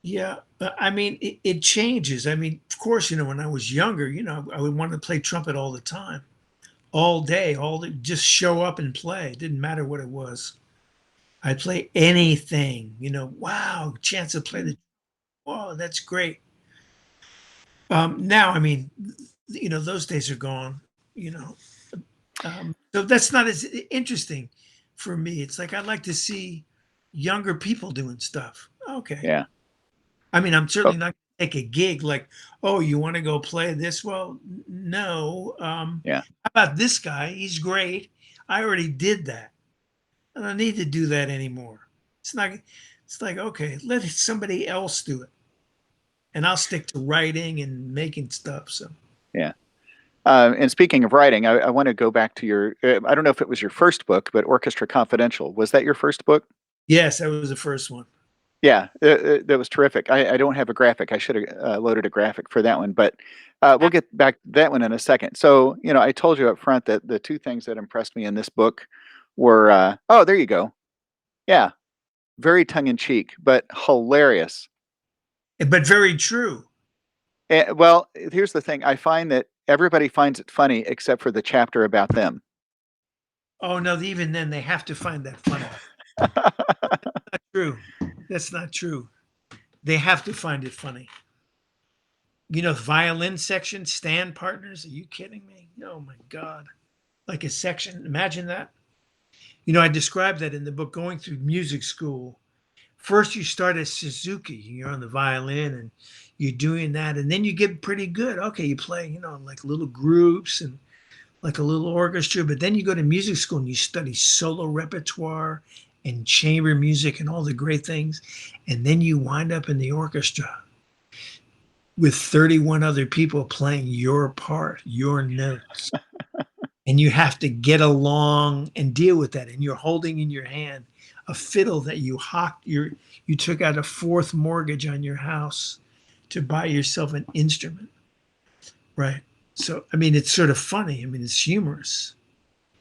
Yeah. I mean, it changes. I mean, of course, when I was younger, I would want to play trumpet all the time, all day, just show up and play. It didn't matter what it was. I'd play anything, wow, chance to play Mm. the, oh, that's great. Now, I mean, those days are gone, you know. So that's not as interesting for me. It's like I'd like to see younger people doing stuff. Okay. Yeah. I mean, I'm Oh, certainly not going to take a gig like, oh, you want to go play this? Well, no. yeah. How about this guy? He's great. I already did that. I don't need to do that anymore. It's not, it's like, okay, let somebody else do it. And I'll stick to writing and making stuff. So, Yeah. And speaking of writing, I want to go back to your, I don't know if it was your first book, but Orchestra Confidential. Was that your first book? yes, that was the first one. Yeah, that was terrific. I don't have a graphic. I should have loaded a graphic for that one, but we'll get back to that one in a second. So, I told you up front that the two things that impressed me in this book were, oh, there you go. Yeah, very tongue in cheek, but hilarious. But very true. Well, here's the thing. I find that everybody finds it funny except for the chapter about them. Oh, no, even then they have to find that funny. Not true. That's not true. They have to find it funny. Violin section, stand partners. Are you kidding me? Oh my God. Like a section. Imagine that. I described that in the book going through music school. First, you start at Suzuki, you're on the violin and you're doing that. And then you get pretty good. Okay, you play, like little groups and like a little orchestra. But then you go to music school and you study solo repertoire and chamber music and all the great things. And then you wind up in the orchestra with 31 other people playing your part, your notes. And you have to get along and deal with that. And you're holding in your hand a fiddle that you took out a fourth mortgage on your house to buy yourself an instrument. Right. So I mean it's sort of funny. I mean it's humorous.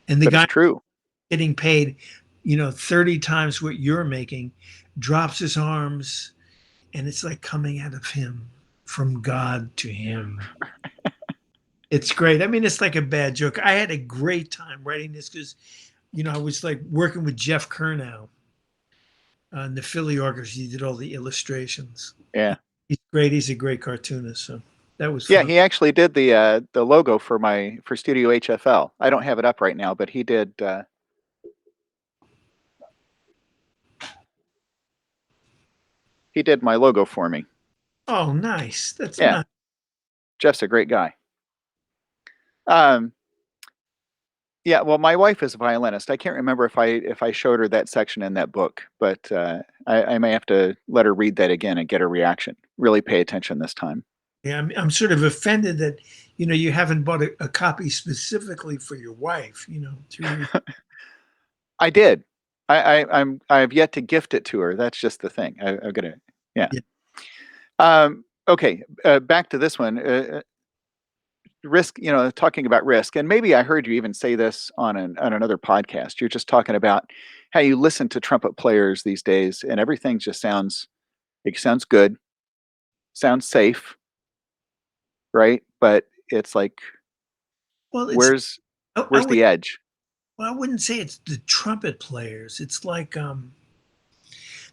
And the But it's guy true. getting paid, 30 times what you're making, drops his arms and it's like coming out of him from God to him. It's great. I mean, it's like a bad joke. I had a great time writing this because, I was like working with Jeff Kernow on the Philly Orchestra. He did all the illustrations. Yeah. He's great. He's a great cartoonist. So that was Yeah, fun. he actually did the logo for Studio HFL. I don't have it up right now, but he did my logo for me. Oh, nice. That's Yeah, nice. Jeff's a great guy. Um, Yeah, well, my wife is a violinist. I can't remember if I showed her that section in that book, but I may have to let her read that again and get her reaction. Really pay attention this time. Yeah, I'm sort of offended that, you haven't bought a copy specifically for your wife, through. I did. I've yet to gift it to her. That's just the thing. I've got to. Yeah. Yeah. Okay. Back to this one. Risk. Talking about risk, and maybe I heard you even say this on another podcast. You're just talking about how you listen to trumpet players these days, and everything just sounds good, sounds safe, right? But it's like, Well, where's I where's would, the edge? well, I wouldn't say it's the trumpet players. It's like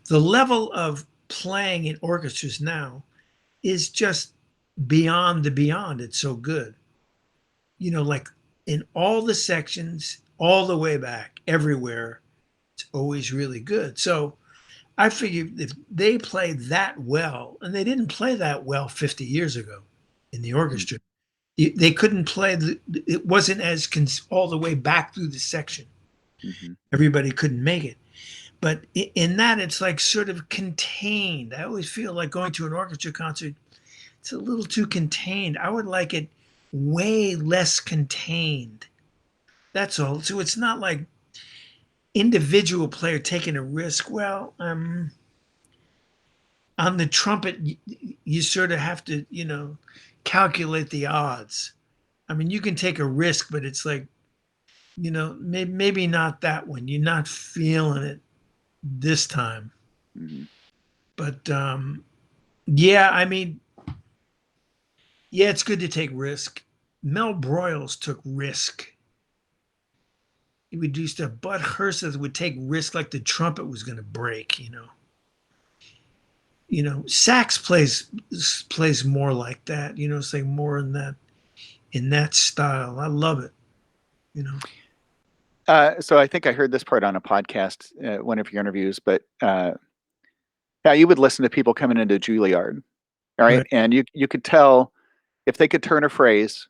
the level of playing in orchestras now is just beyond the beyond. It's so good. Like in all the sections, all the way back, everywhere, it's always really good. So I figure if they play that well, and they didn't play that well 50 years ago in the orchestra, they couldn't play it wasn't as all the way back through the section. Mm-hmm. Everybody couldn't make it. But in that, it's like sort of contained. I always feel like going to an orchestra concert, it's a little too contained. I would like it way less contained. That's all. So it's not like individual player taking a risk. Well, on the trumpet, you sort of have to, calculate the odds. I mean, you can take a risk, but it's like, maybe not that one. You're not feeling it this time. Mm-hmm. But yeah, I mean, yeah, it's good to take risk. Mel Broyles took risk. He would do stuff. Bud Herseth would take risk like the trumpet was going to break. Sax plays more like that. It's like more in that style. I love it. You know. So I think I heard this part on a podcast, one of your interviews, but yeah, you would listen to people coming into Juilliard, right? Right. And you could tell if they could turn a phrase,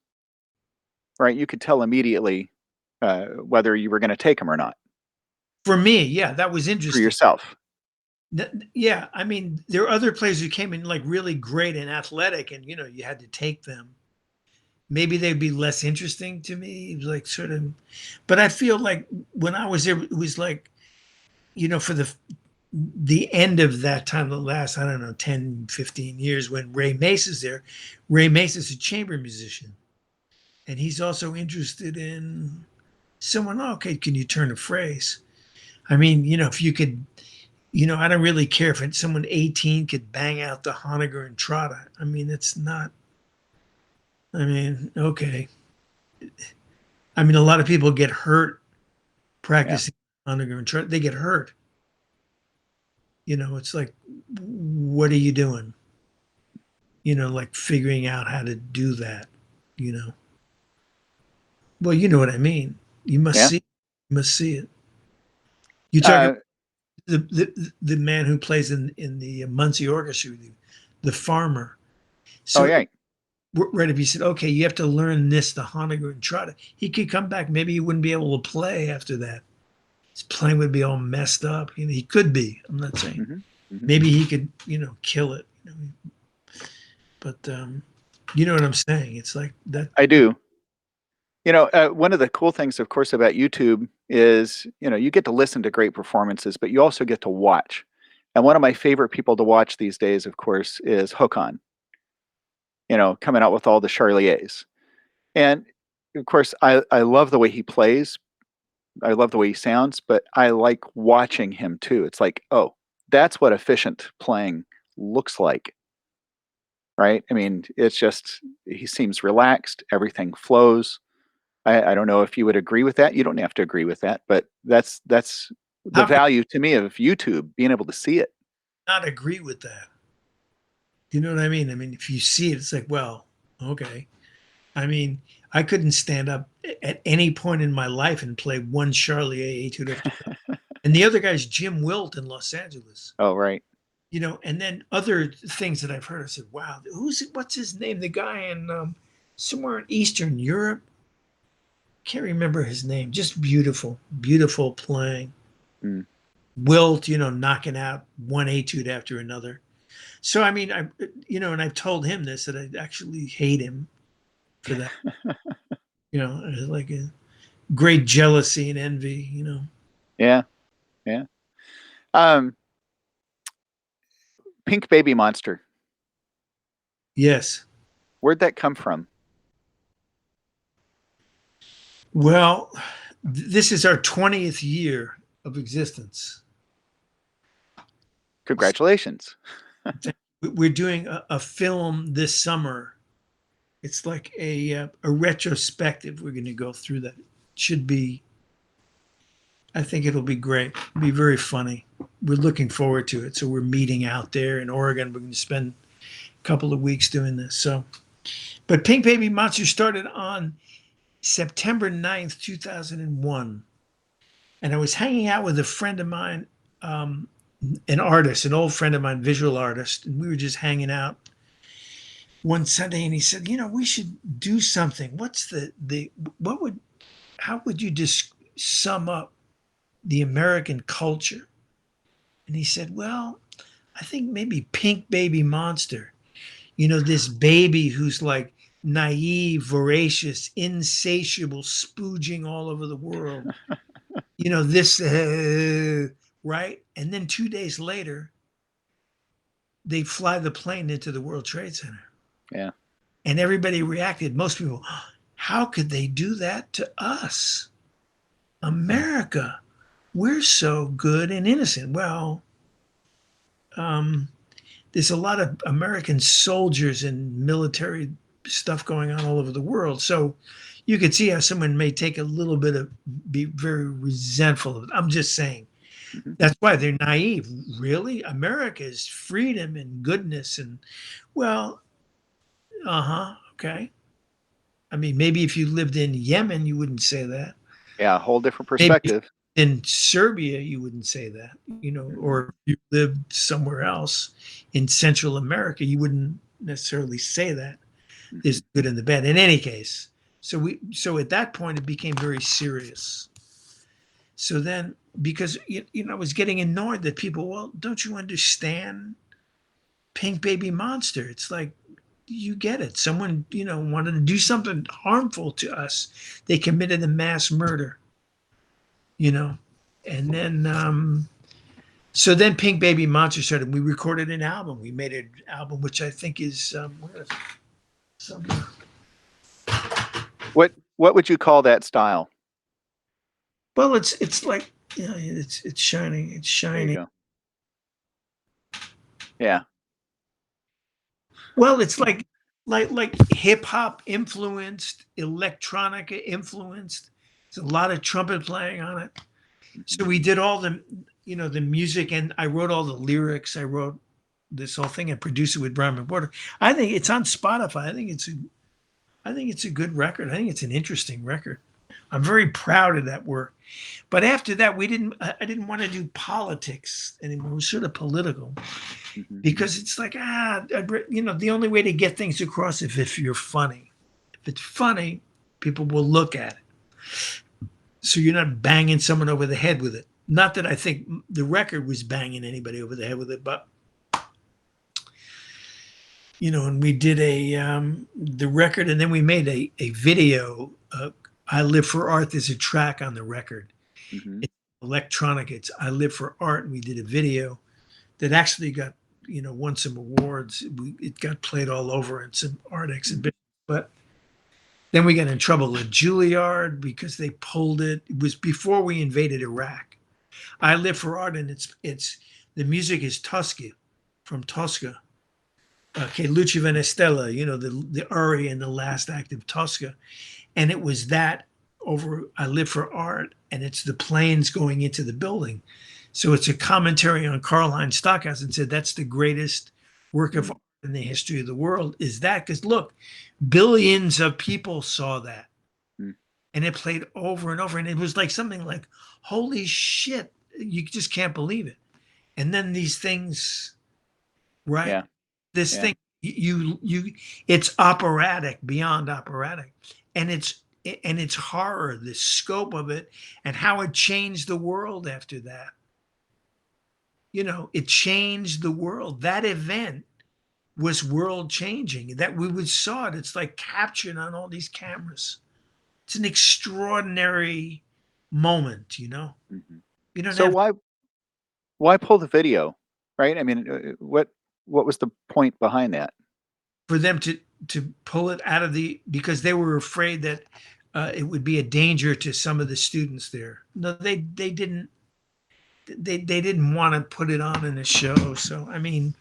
right? You could tell immediately whether you were going to take them or not For me, yeah, that was for interesting. yourself. Yeah, I mean, there are other players who came in like really great and athletic, and you had to take them. Maybe they'd be less interesting to me, like sort of. But I feel like when I was there, it was like, for the end of that time, the last, I don't know, 10, 15 years, when Ray Mace is there. Ray Mace is a chamber musician, and he's also interested in someone. "Oh, okay, can you turn a phrase?" I mean, if you could, I don't really care if someone 18 could bang out the Honegger and Trotta. I mean, it's not. I mean, okay. I mean, a lot of people get hurt Yeah. practicing Honegger and Trotta. They get hurt. It's like, what are you doing? Like figuring out how to do that. You know. Well, you know what I mean. You must Yeah. see. You must see it. You talk about Uh, the man who plays in the Muncie Orchestra, the farmer. oh, So yeah. right, if he said, okay, you have to learn this, the Honegger and Trotta, he could come back. Maybe he wouldn't be able to play after that. His playing would be all messed up. He could be. I'm not saying. Hmm. Hmm. Maybe he could, kill it. But you know what I'm saying? It's like that. I do. One of the cool things, of course, about YouTube is, you get to listen to great performances, but you also get to watch. And one of my favorite people to watch these days, of course, is Hookon, coming out with all the Charliers. And of course, I love the way he plays. I love the way he sounds, but I like watching him too. It's like, oh, that's what efficient playing looks like, right? I mean, it's just, he seems relaxed, everything flows. I don't know if you would agree with that. You don't have to agree with that, but that's the How could value to me of YouTube, being able to see it. I not agree with that? You know what I mean? I mean, if you see it, it's like, well, okay. I mean, I couldn't stand up at any point in my life and play one Charlier Etude after. And the other guy's Jim Wilt in Los Angeles. Oh, right. And then other things that I've heard, I said, wow, what's his name? The guy in somewhere in Eastern Europe. can't remember his name. Just beautiful, beautiful playing. Mm. Wilt, knocking out one etude after another. So I mean, and I've told him this that I actually hate him for that. Like a great jealousy and envy. Yeah, yeah. Um, Pink Baby Monster. Yes. Where'd that come from? Well, this is our 20th year of existence. Congratulations. We're doing a film this summer. It's like a retrospective. We're going to go through that. Should be. I think it'll be great. It'll be very funny. We're looking forward to it. So we're meeting out there in Oregon. We're going to spend a couple of weeks doing this. So, but Pink Baby Monster started on September 9th, 2001. And I was hanging out with a friend of mine, an artist, an old friend of mine, visual artist, and we were just hanging out one Sunday, and he said, we should do something. What's what would, how would you just sum up the American culture? And he said, well, I think maybe Pink Baby Monster, this baby who's like naive, voracious, insatiable, spooging all over the world. This, right? And then 2 days later, they fly the plane into the World Trade Center. Yeah. And everybody reacted. Most people, how could they do that to us? America, we're so good and innocent. Well, there's a lot of American soldiers and military stuff going on all over the world. So you could see how someone may take a little bit of, be very resentful of it. I'm just saying. Mhm. That's why they're naive. Really? America is freedom and goodness. And, well, okay. I mean, maybe if you lived in Yemen, you wouldn't say that. Yeah, a whole different Maybe perspective. in Serbia, you wouldn't say that, Mhm. or if you lived somewhere else in Central America, you wouldn't necessarily say that. There's Mhm. the good and the bad. In any case, so at that point, it became very serious. So then, because I was getting annoyed that people, well, don't you understand Pink Baby Monster? It's like, you get it. Someone, wanted to do something harmful to us. They committed a mass murder, you know. And then so then Pink Baby Monster started. We recorded an album. We made an album which I think is where is it? Somewhere. What would you call that style? Well, it's like, it's shining. It's There you shining. go. Yeah. Well, it's like hip hop influenced, electronica influenced. There's a lot of trumpet playing on it. Mhm. So we did all the music, and I wrote all the lyrics. I wrote this whole thing and produced it with Brian McWhorter. I think it's on Spotify. I think it's a good record. I think it's an interesting record. I'm very proud of that work. But after that, I didn't want to do politics anymore. It was sort of political Mhm. because it's like, the only way to get things across is if you're funny. If it's funny, people will look at it. So you're not banging someone over the head with it. Not that I think the record was banging anybody over the head with it, but and we did the record, and then we made a video. I Live for Art. There's a track on the record. Mhm. It's electronic. It's I Live for Art, and we did a video that actually got won some awards. It got played all over in some art Mhm. exhibitions, but then we got in trouble at Juilliard because they pulled it. It was before we invaded Iraq. I Live for Art, and it's the music is Tosca, from Tosca. Okay, Lucio Vanestella, the aria in the last act of Tosca, and it was that over I Live for Art, and it's the planes going into the building. So it's a commentary on Karl-Heinz Stockhausen, and said that's the greatest work of Mhm. art in the history of the world. Is that because look, billions of people saw that, Mhm. and it played over and over, and it was like something like, holy shit, you just can't believe it. And then these things, right? Yeah. This Yeah. thing, it's operatic, beyond operatic, and it's and its horror, the scope of it, and how it changed the world after that. It changed the world. That event was world changing. That we saw it. It's like captured on all these cameras. It's an extraordinary moment. Mhm. You don't So have why pull the video, right? I mean, what was the point behind that? for them to pull it out of because they were afraid that it would be a danger to some of the students there. No, they didn't. They didn't want to put it on in a show. So I mean,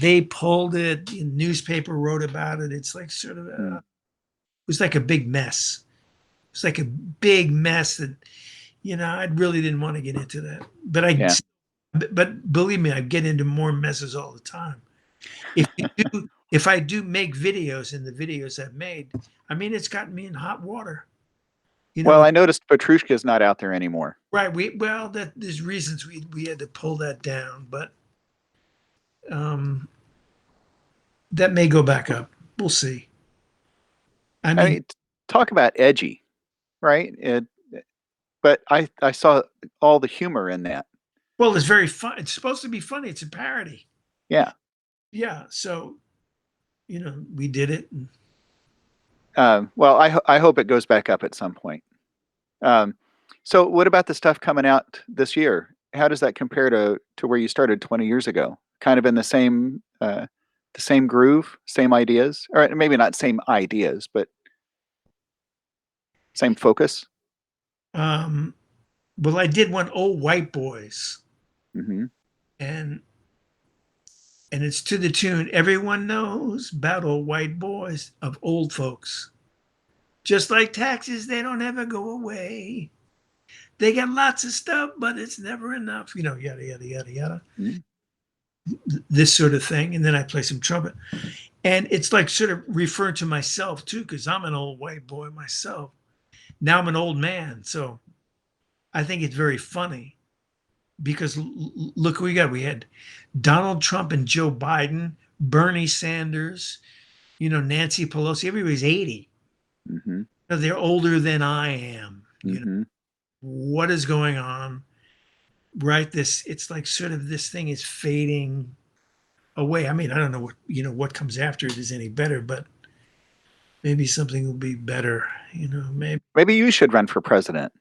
they pulled it. The newspaper wrote about it. It's like sort of Mm, it was like a big mess. It's like a big mess that I really didn't want to get into that. yeah. But believe me, I get into more messes all the time. If I do make videos, and the videos I've made, I mean, it's gotten me in hot water. You Well, know, I noticed Petrushka's not out there anymore. right? That there's reasons we had to pull that down, but um, that may go back up. We'll see. I I mean, mean, talk about edgy, right? But I saw all the humor in that. well, it's very fun. It's supposed to be funny. It's a parody. Yeah. Yeah. So we did it. Well, I hope it goes back up at some point. Um, so what about the stuff coming out this year? How does that compare to where you started 20 years ago? Kind of in the same groove, same ideas, or maybe not same ideas, but same focus. Um, well, I did one old white boys, Hmm. and it's to the tune "Everyone Knows About Old White Boys" of Old Folks. Just like taxes, they don't ever go away. They got lots of stuff, but it's never enough. Yada yada yada yada. Hmm. This sort of thing, and then I play some trumpet, and it's like sort of referring to myself too, because I'm an old white boy myself. Now I'm an old man, so I think it's very funny because look who we got. We had Donald Trump and Joe Biden, Bernie Sanders, Nancy Pelosi. Everybody's 80. Hmm. They're older than I am. Hmm. What is going on? Right? It's like sort of this thing is fading away. I mean, I don't know what comes after it is any better, but maybe something will be better. Maybe. Maybe you should run for president.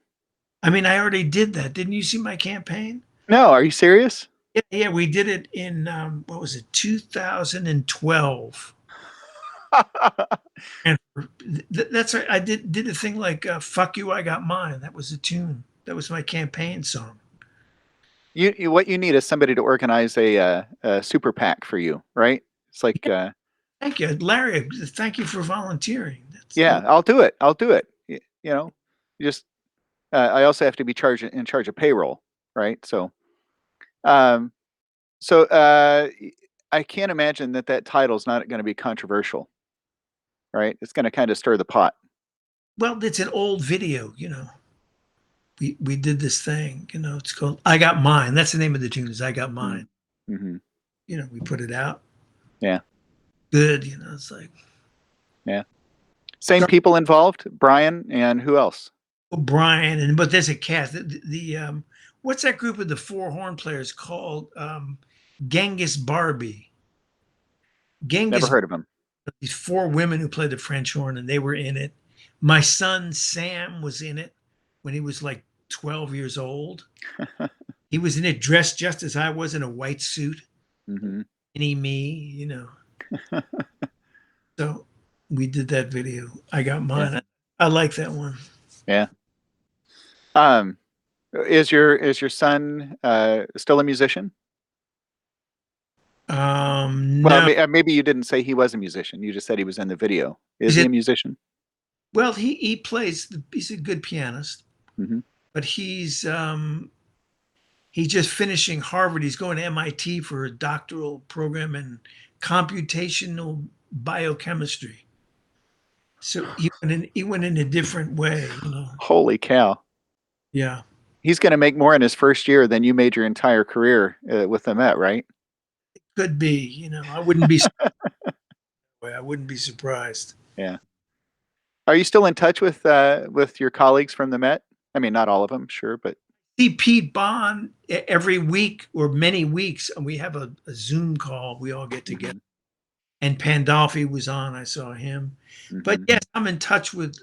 I mean, I already did that. Didn't you see my campaign? No, are you serious? Yeah, yeah, we did it in what was it, 2012. And that's right. I did a thing like "Fuck You, I Got Mine." That was a tune. That was my campaign song. What you need is somebody to organize a super PAC for you, right? It's like, Yeah, thank you, Larry. Thank you for volunteering. yeah, I'll do it. I'll do it. You know, just I also have to be in charge of payroll, right? Um, so I can't imagine that title's not going to be controversial, right? It's going to kind of stir the pot. well, it's an old video. We did this thing. It's called "I Got Mine." That's the name of the tune. Is "I Got Mine." Mm-hmm. We put it out. Yeah, Good. It's like yeah. Same people involved, Brian and who else? Brian, but there's a cast. The what's that group of the four horn players called? Genghis Barbie. Never Genghis, heard of him. these four women who played the French horn, and they were in it. My son Sam was in it when he was like 12 years old. He was in it dressed just as I was in a white suit, Hmm. mini me. So we did that video. I got Yeah, mine. I like that one. yeah. Um, is your son still a musician? Well, No, maybe you didn't say he was a musician. You just said he was in the video. Is is he it? a musician? Well, he plays. He's a good pianist, Hmm. but he's just finishing Harvard. He's going to MIT for a doctoral program in computational biochemistry. So he went in a different way. Holy cow! Yeah, He's going to make more in his first year than you made your entire career with the Met, right? could be. I wouldn't be surprised. Yeah. Are you still in touch with your colleagues from the Met? I mean, not all of them, sure, but See Pete Bond every week or many weeks, and we have a Zoom call. We all get together. hmm And Pandolfi was on. I saw him. But hmm yes, I'm in touch with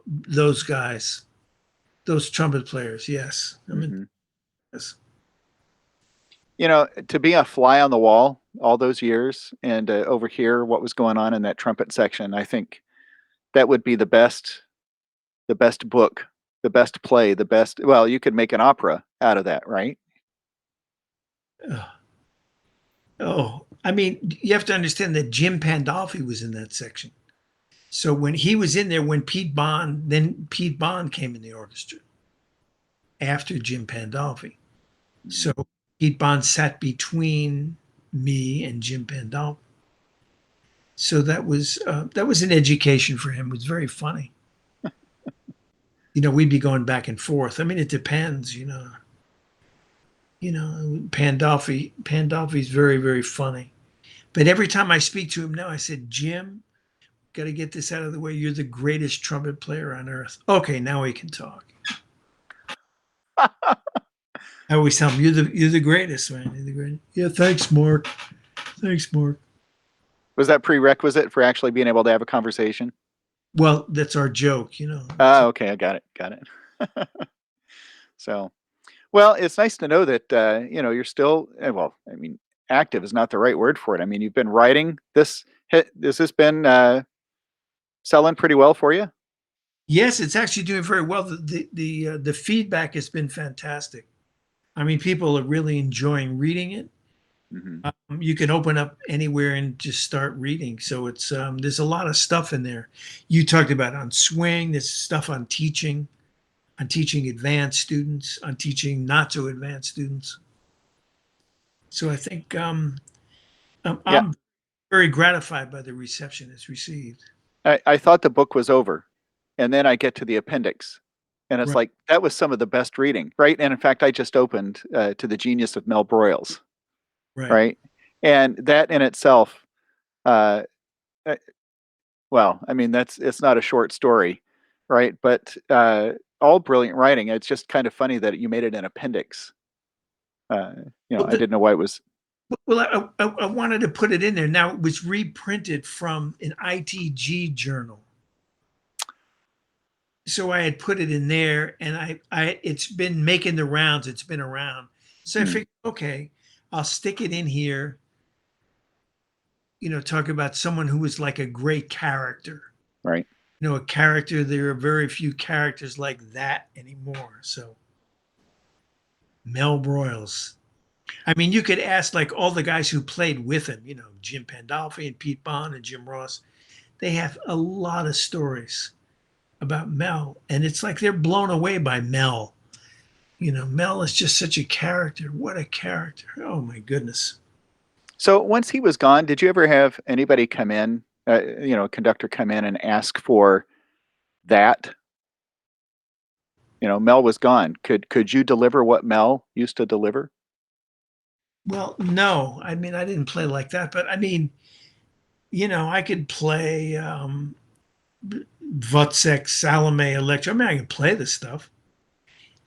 those guys, those trumpet players. Yes, I'm in. hmm Yes. To be a fly on the wall all those years and overhear what was going on in that trumpet section, I think that would be the best book, the best play, the best. Well, you could make an opera out of that, right? Oh, oh, I mean, you have to understand that Jim Pandolfi was in that section. So when he was in there, when Pete Bond came in the orchestra after Jim Pandolfi. So hmm Pete Bond sat between me and Jim Pandolfi. So that was an education for him. It was very funny. We'd be going back and forth. I mean, it depends. Pandolfi's very very funny. But every time I speak to him now, I said, Jim, got to get this out of the way. You're the greatest trumpet player on earth. Okay, now we can talk. I always tell him, you're the greatest, man. You're the greatest. Yeah, thanks, Mark. Thanks, Mark. Was that prerequisite for actually being able to have a conversation? Well, that's our joke. Oh, okay, I got it, got it. So, well, it's nice to know that you're still well. I mean, active is not the right word for it. I mean, you've been writing this. Has this been selling pretty well for you? Yes, it's actually doing very well. The feedback has been fantastic. I mean, people are really enjoying reading it. hmm You can open up anywhere and just start reading. So it's there's a lot of stuff in there. You talked about on swing. There's stuff on teaching advanced students, on teaching not so advanced students. So I think Yeah, I'm very gratified by the reception it's received. I thought the book was over, and then I get to the appendix, and it's Right, like that was some of the best reading, right? And in fact, I just opened to the genius of Mel Broyles, right. right? And that in itself, uh, uh, well, I mean, it's not a short story, right? But all brilliant writing. It's just kind of funny that you made it an appendix. Uh, Well, I didn't know why it was. I wanted to put it in there. Now it was reprinted from an ITG journal, so I had put it in there, and it's been making the rounds. It's been around, so I Hmm, figured, okay, I'll stick it in here. Talk about someone who was like a great character. right. A character. There are very few characters like that anymore. So Mel Broyles. I mean, you could ask like all the guys who played with him. Jim Pandolfi and Pete Bond and Jim Ross. They have a lot of stories about Mel, and it's like they're blown away by Mel. Mel is just such a character. What a character. Oh my goodness. So once he was gone, did you ever have anybody come in, a conductor come in and ask for that? Mel was gone. Could you deliver what Mel used to deliver? Well, no, I mean, I didn't play like that, but I mean, I could play Wozzeck, Salome, Electra. I mean, I could play this stuff.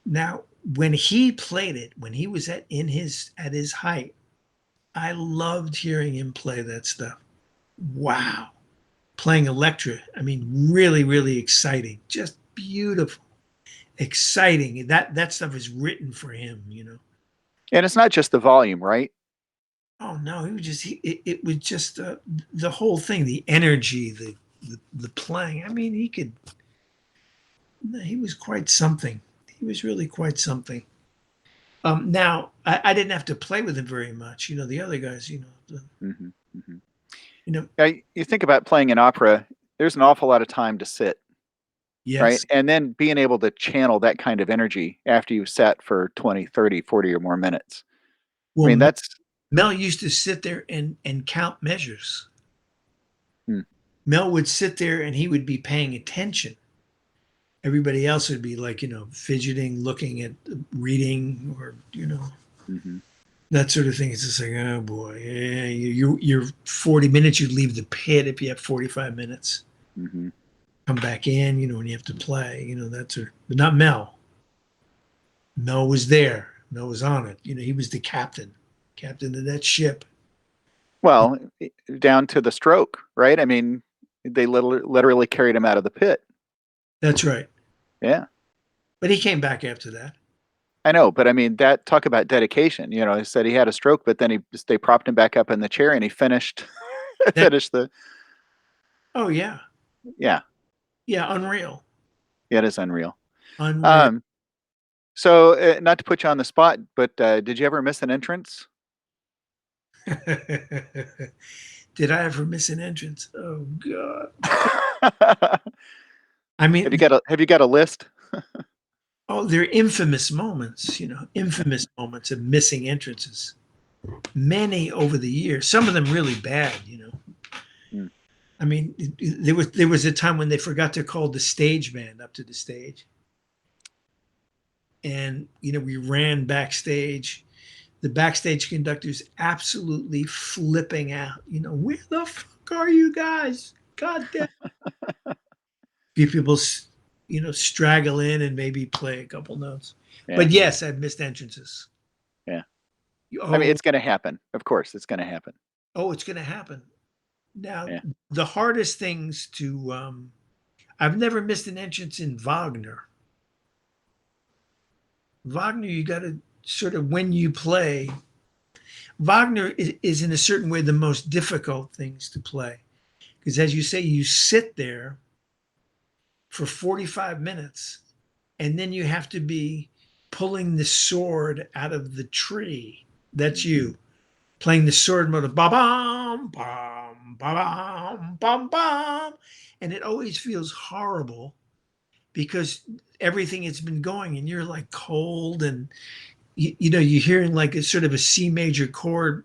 Now, when he played it, when he was at his height, I loved hearing him play that stuff. Wow. Playing Electra, I mean, really, really exciting. Just beautiful, exciting. That stuff is written for him. And it's not just the volume, right? Oh no, it was just the whole thing, the energy, the playing. I mean, he was quite something. He was really quite something. Now I didn't have to play with him very much. The other guys, hmm hmm you know, You think about playing an opera. There's an awful lot of time to sit, right? yes. And then being able to channel that kind of energy after you've sat for 20, 30, 40 or more minutes. I Well, mean, that's Mel used to sit there and count measures. hmm, Mel would sit there and he would be paying attention. Everybody else would be like, fidgeting, looking at reading, or mhm, that sort of thing. It's just like, oh boy, yeah, you're 40 minutes. You'd leave the pit if you have 45 minutes. mhm. come back in, when you have to play, but not Mel. Mel was there. Mel was on it. He was the captain of that ship. Well, down to the stroke, right? I mean, they literally carried him out of the pit. That's right. Yeah. But he came back after that. I know, but I mean, that talk about dedication. He said he had a stroke, but then they propped him back up in the chair and he finished That, finished the. oh yeah, Yeah, yeah, unreal, yeah, it is unreal. unreal. Um, so not to put you on the spot, but did you ever miss an entrance? Did I ever miss an entrance? Oh God. have I mean, you got a list? oh, they're infamous moments, infamous moments of missing entrances. Many over the years, some of them really bad. Mm. I mean, there was a time when they forgot to call the stage band up to the stage. And we ran backstage. The backstage conductor's absolutely flipping out. Where the fuck are you guys? God damn. Few people, straggle in and maybe play a couple notes. Yeah, But yes, I've missed entrances. yeah. I mean, Oh, it's going to happen. Of course, it's going to happen. oh, it's going to happen. Now, Yeah. the hardest things to, I've never missed an entrance in Wagner. Wagner, you got to sort of, when you play, Wagner is in a certain way the most difficult things to play. Because as you say, you sit there for 45 minutes and then you have to be pulling the sword out of the tree. That's you playing the sword mode of ba bam, bam, ba bam, bam, bam. And it always feels horrible because everything has been going and you're like cold and you're hearing like a sort of a C major chord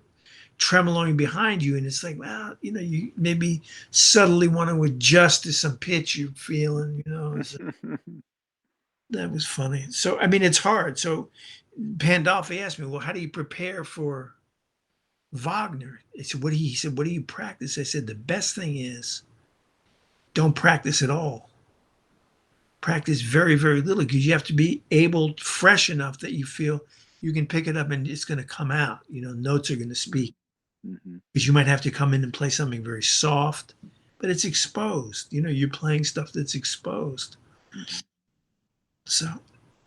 tremoloing behind you, and it's like, well, you maybe subtly want to adjust to some pitch you're feeling. That was funny. So I mean, it's hard. So Pandolfi asked me, well, how do you prepare for Wagner? He said, what do you practice? I said, the best thing is don't practice at all. Practice very, very little because you have to be fresh enough that you feel you can pick it up and it's going to come out. Notes are going to speak. Mm-hmm. Because you might have to come in and play something very soft, but it's exposed. You're playing stuff that's exposed. Mm-hmm. So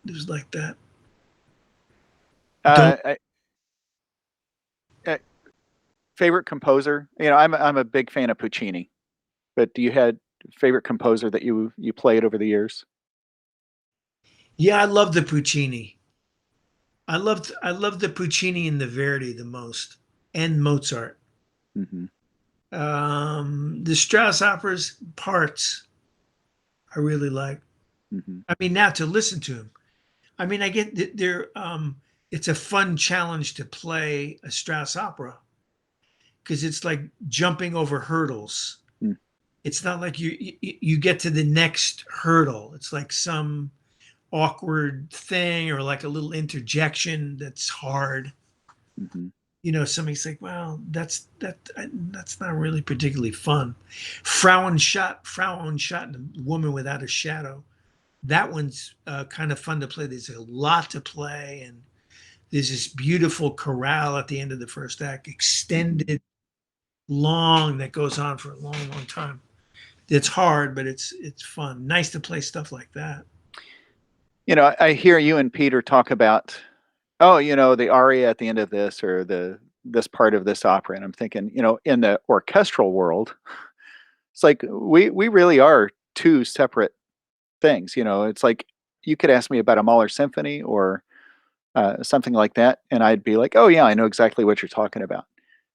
it was like that. Don't. I, favorite composer? I'm a big fan of Puccini, but do you had favorite composer that you played over the years? Yeah, I love the Puccini. I loved the Puccini and the Verdi the most, and Mozart. Mm-hmm. The Strauss operas parts I really like. Mm-hmm. I mean, now to listen to him. I mean, I get there. It's a fun challenge to play a Strauss opera because it's like jumping over hurdles. Mm-hmm. It's not like you get to the next hurdle. It's like some awkward thing or like a little interjection that's hard. Mm-hmm. Somebody's like, well, that's not really particularly fun. Frauenschat, the woman without a shadow. That one's kind of fun to play. There's a lot to play, and there's this beautiful chorale at the end of the first act, extended, long, that goes on for a long, long time. It's hard, but it's fun. Nice to play stuff like that. I hear you and Peter talk about, oh, the aria at the end of this or this part of this opera, and I'm thinking, in the orchestral world, it's like we really are two separate things. It's like you could ask me about a Mahler symphony or something like that, and I'd be like, oh yeah, I know exactly what you're talking about.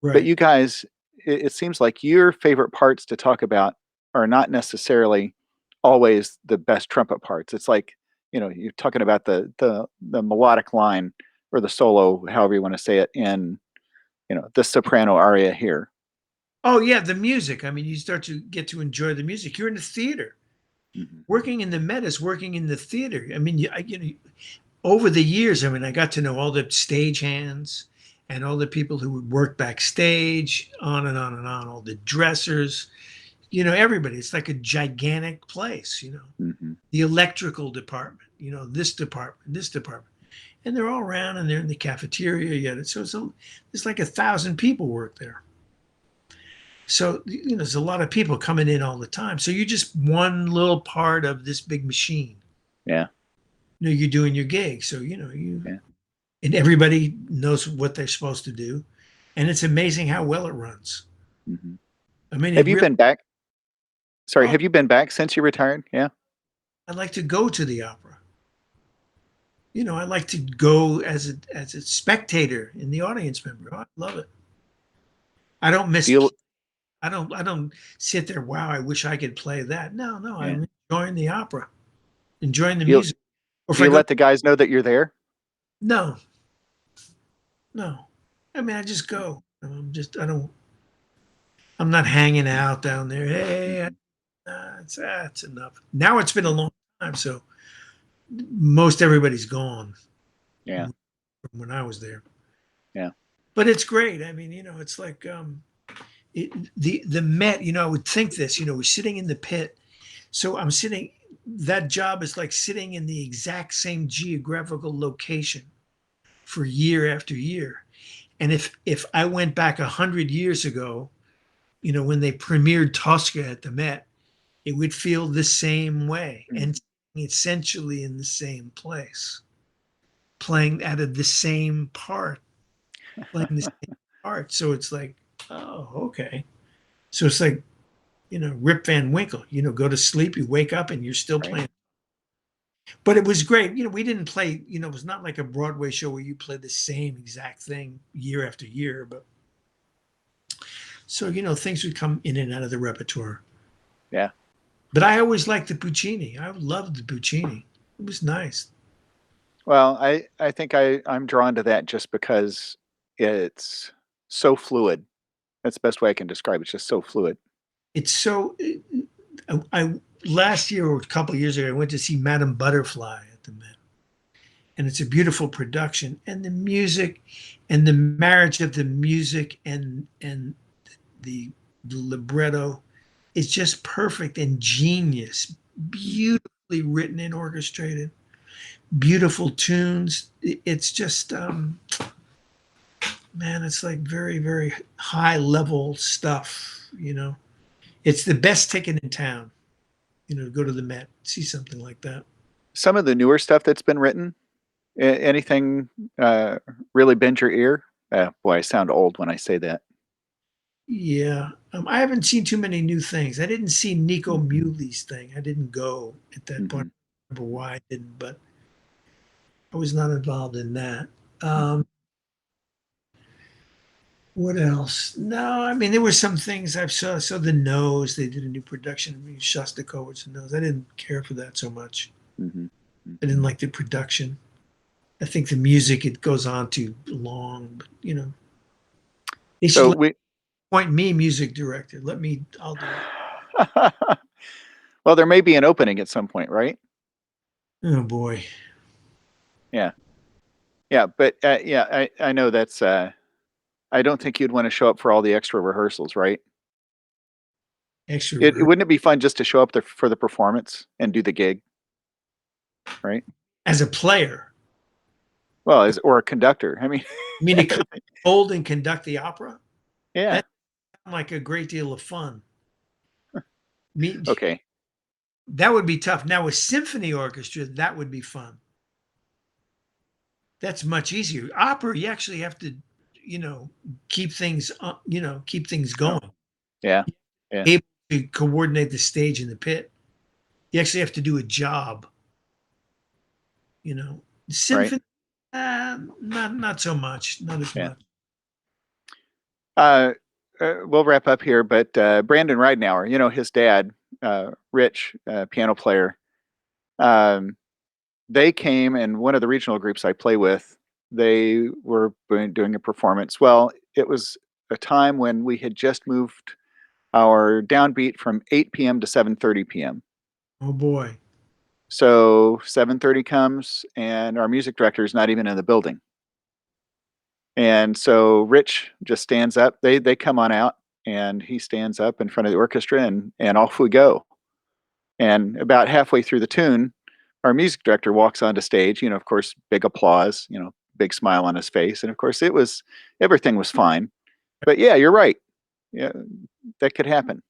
But Right. you guys, it seems like your favorite parts to talk about are not necessarily always the best trumpet parts. It's like, you're talking about the melodic line or the solo, however you want to say it, in the soprano aria here. Oh yeah, the music. I mean, you start to get to enjoy the music. You're in the theater. Hmm. Working in the Met is working in the theater. I mean, over the years, I mean, I got to know all the stagehands and all the people who would work backstage, on and on and on, all the dressers, everybody. It's like a gigantic place, Hmm. the electrical department, this department, this department. And they're all around and they're in the cafeteria yet. So it's like 1,000 people work there. So, there's a lot of people coming in all the time. So you're just one little part of this big machine. Yeah. You're doing your gig. So, Yeah. and everybody knows what they're supposed to do. And it's amazing how well it runs. Hmm. I mean, it Have you really, been back? Sorry, oh, have you been back since you retired? Yeah. I'd like to go to the opera. I like to go as a spectator in the audience member. Oh, I love it. I don't Do miss. you? I don't sit there. Wow, I wish I could play that. No, no, Yeah. I'm enjoying the opera, enjoying the Do you? music. Or if Do I you go, let the guys know that you're there? no, no. I mean, I just go. I don't. I'm not hanging out down there. Hey, Hmm. it's enough. Now it's been a long time, so most everybody's gone Yeah. from when I was there. Yeah. But it's great. I mean, it's like the Met. I would think this. We're sitting in the pit, so I'm sitting. That job is like sitting in the exact same geographical location for year after year. And if I went back 100 years ago, when they premiered Tosca at the Met, it would feel the same way Hmm. and essentially in the same place, playing out of the same part, playing the same part. So it's like, oh, okay. So it's like, Rip Van Winkle, go to sleep, you wake up and you're still Right. playing. But it was great. We didn't play, it was not like a Broadway show where you play the same exact thing year after year. But so, things would come in and out of the repertoire. Yeah. But I always liked the Puccini. I loved the Puccini. It was nice. Well, I think I'm drawn to that just because it's so fluid. That's the best way I can describe it. It's just so fluid. It's so. I last year or a couple of years ago, I went to see Madame Butterfly at the Met, and it's a beautiful production. And the music, and the marriage of the music and the libretto is just perfect and genius. Mhm. Beautifully written and orchestrated. Beautiful tunes. It's just man, it's like very, very high level stuff. It's the best ticket in town, to go to the Met, see something like that. Some of the newer stuff that's been written, anything uh, really bend your ear? Boy, I sound old when I say that. Yeah. I haven't seen too many new things. I didn't see Nico Mm. Muley's thing. I didn't go at that point. Mhm. I don't remember why I didn't, but I was not involved in that. Mhm. Um, what else? No, I mean, there were some things I saw the Nose. They did a new production of Shostakovich's Nose. I didn't care for that so much. Mhm. I Mhm. didn't like the production. I think the music it goes on too long, but they should So we appoint me music director. I'll do it. well, there may be an opening at some point, right? Oh boy, Yeah. Yeah, but, yeah, I know that's, I don't think you'd wanna show up for all the extra rehearsals, right? It extrovert wouldn't it be fun just to show up there for the performance and do the gig, right? as a player. Well, as or a conductor, I mean I mean, to come hold and conduct the opera. yeah, That sounds like a great deal of fun. Me, okay, that would be tough. Now, a symphony orchestra, that would be fun. That's much easier. Opera, you actually have to, you know, keep things oh, going. yeah, yeah, Able to coordinate the stage in the pit. You actually have to do a job. right, Symphony, not so much, not as yeah. much. Uh, we'll wrap up here, but, Brandon Ridenauer, his dad, Rich, piano player, um, they came and one of the regional groups I play with, they were doing a performance. Well, it was a time when we had just moved our downbeat from 8 p.m. to 7:30 p.m. Oh boy. So 7:30 comes and our music director is not even in the building. And so Rich just stands up. They come on out And he stands up in front of the orchestra, and off we go. And about halfway through the tune, our music director walks onto stage. Of course, big applause. Big smile on his face, and of course, everything was fine. But yeah, you're right. Yeah, that could happen.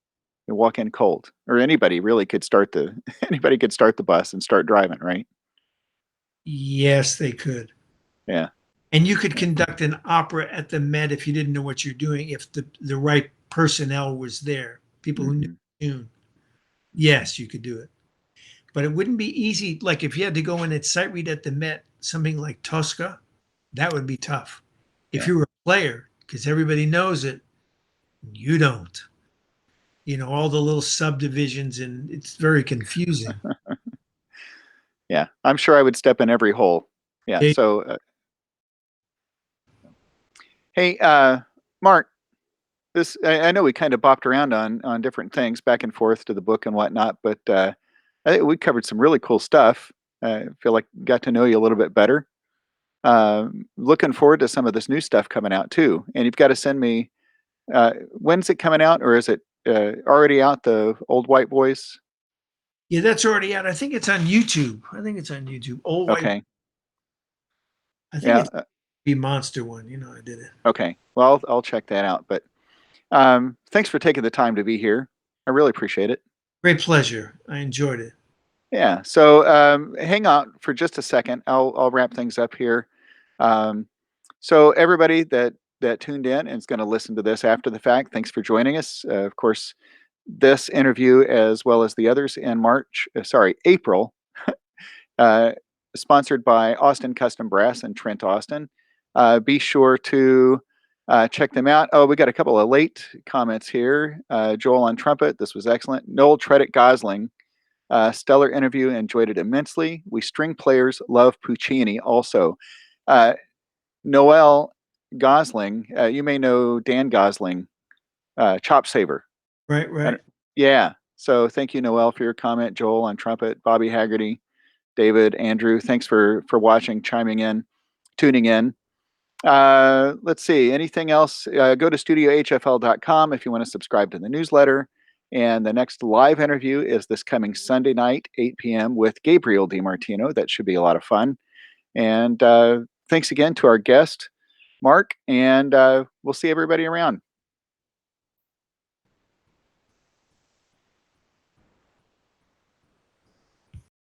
You walk in cold, or anybody really could start the anybody could start the bus and start driving, right? Yes, they could. Yeah. And you could conduct an opera at the Met if you didn't know what you're doing, if the right personnel was there, people who knew Hmm. the tune. Yes, you could do it. But it wouldn't be easy. Like if you had to go in at sight read at the Met, something like Tosca, that would be tough. If Yeah. you were a player, because everybody knows it, you don't. All the little subdivisions, and it's very confusing. Yeah. I'm sure I would step in every hole. Yeah. Hey, So, hey, Mark, this I know we kind of bopped around on different things back and forth to the book and whatnot, but I think we covered some really cool stuff. I feel like got to know you a little bit better. Looking forward to some of this new stuff coming out too. And you've got to send me. When's it coming out, or is it already out? The Old White Boys. yeah, that's already out. I think it's on YouTube. I think it's on YouTube. Old White. Okay. I think Yeah. it's the Monster one. I did it. Okay. Well, I'll check that out. But thanks for taking the time to be here. I really appreciate it. Great pleasure. I enjoyed it. Yeah. So hang on for just a second. I'll wrap things up here. Um, so everybody that tuned in and is going to listen to this after the fact, thanks for joining us. Of course, this interview as well as the others in April, uh, sponsored by Austin Custom Brass and Trent Austin. Be sure to check them out. Oh, we got a couple of late comments here. Joel on trumpet, this was excellent. Noel Tredick Gosling, stellar interview, enjoyed it immensely. We string players love Puccini also. Uh, Noel Gosling, you may know Dan Gosling, Chop Saver. Right, I right. Yeah. So thank you, Noel, for your comment. Joel on trumpet, Bobby Haggerty, David, Andrew. Thanks for watching, chiming in, tuning in. Let's see. Anything else? Go to studioHFL.com if you want to subscribe to the newsletter. And the next live interview is this coming Sunday night, 8 p.m. with Gabriel DiMartino. That should be a lot of fun. And thanks again to our guest, Mark. And we'll see everybody around.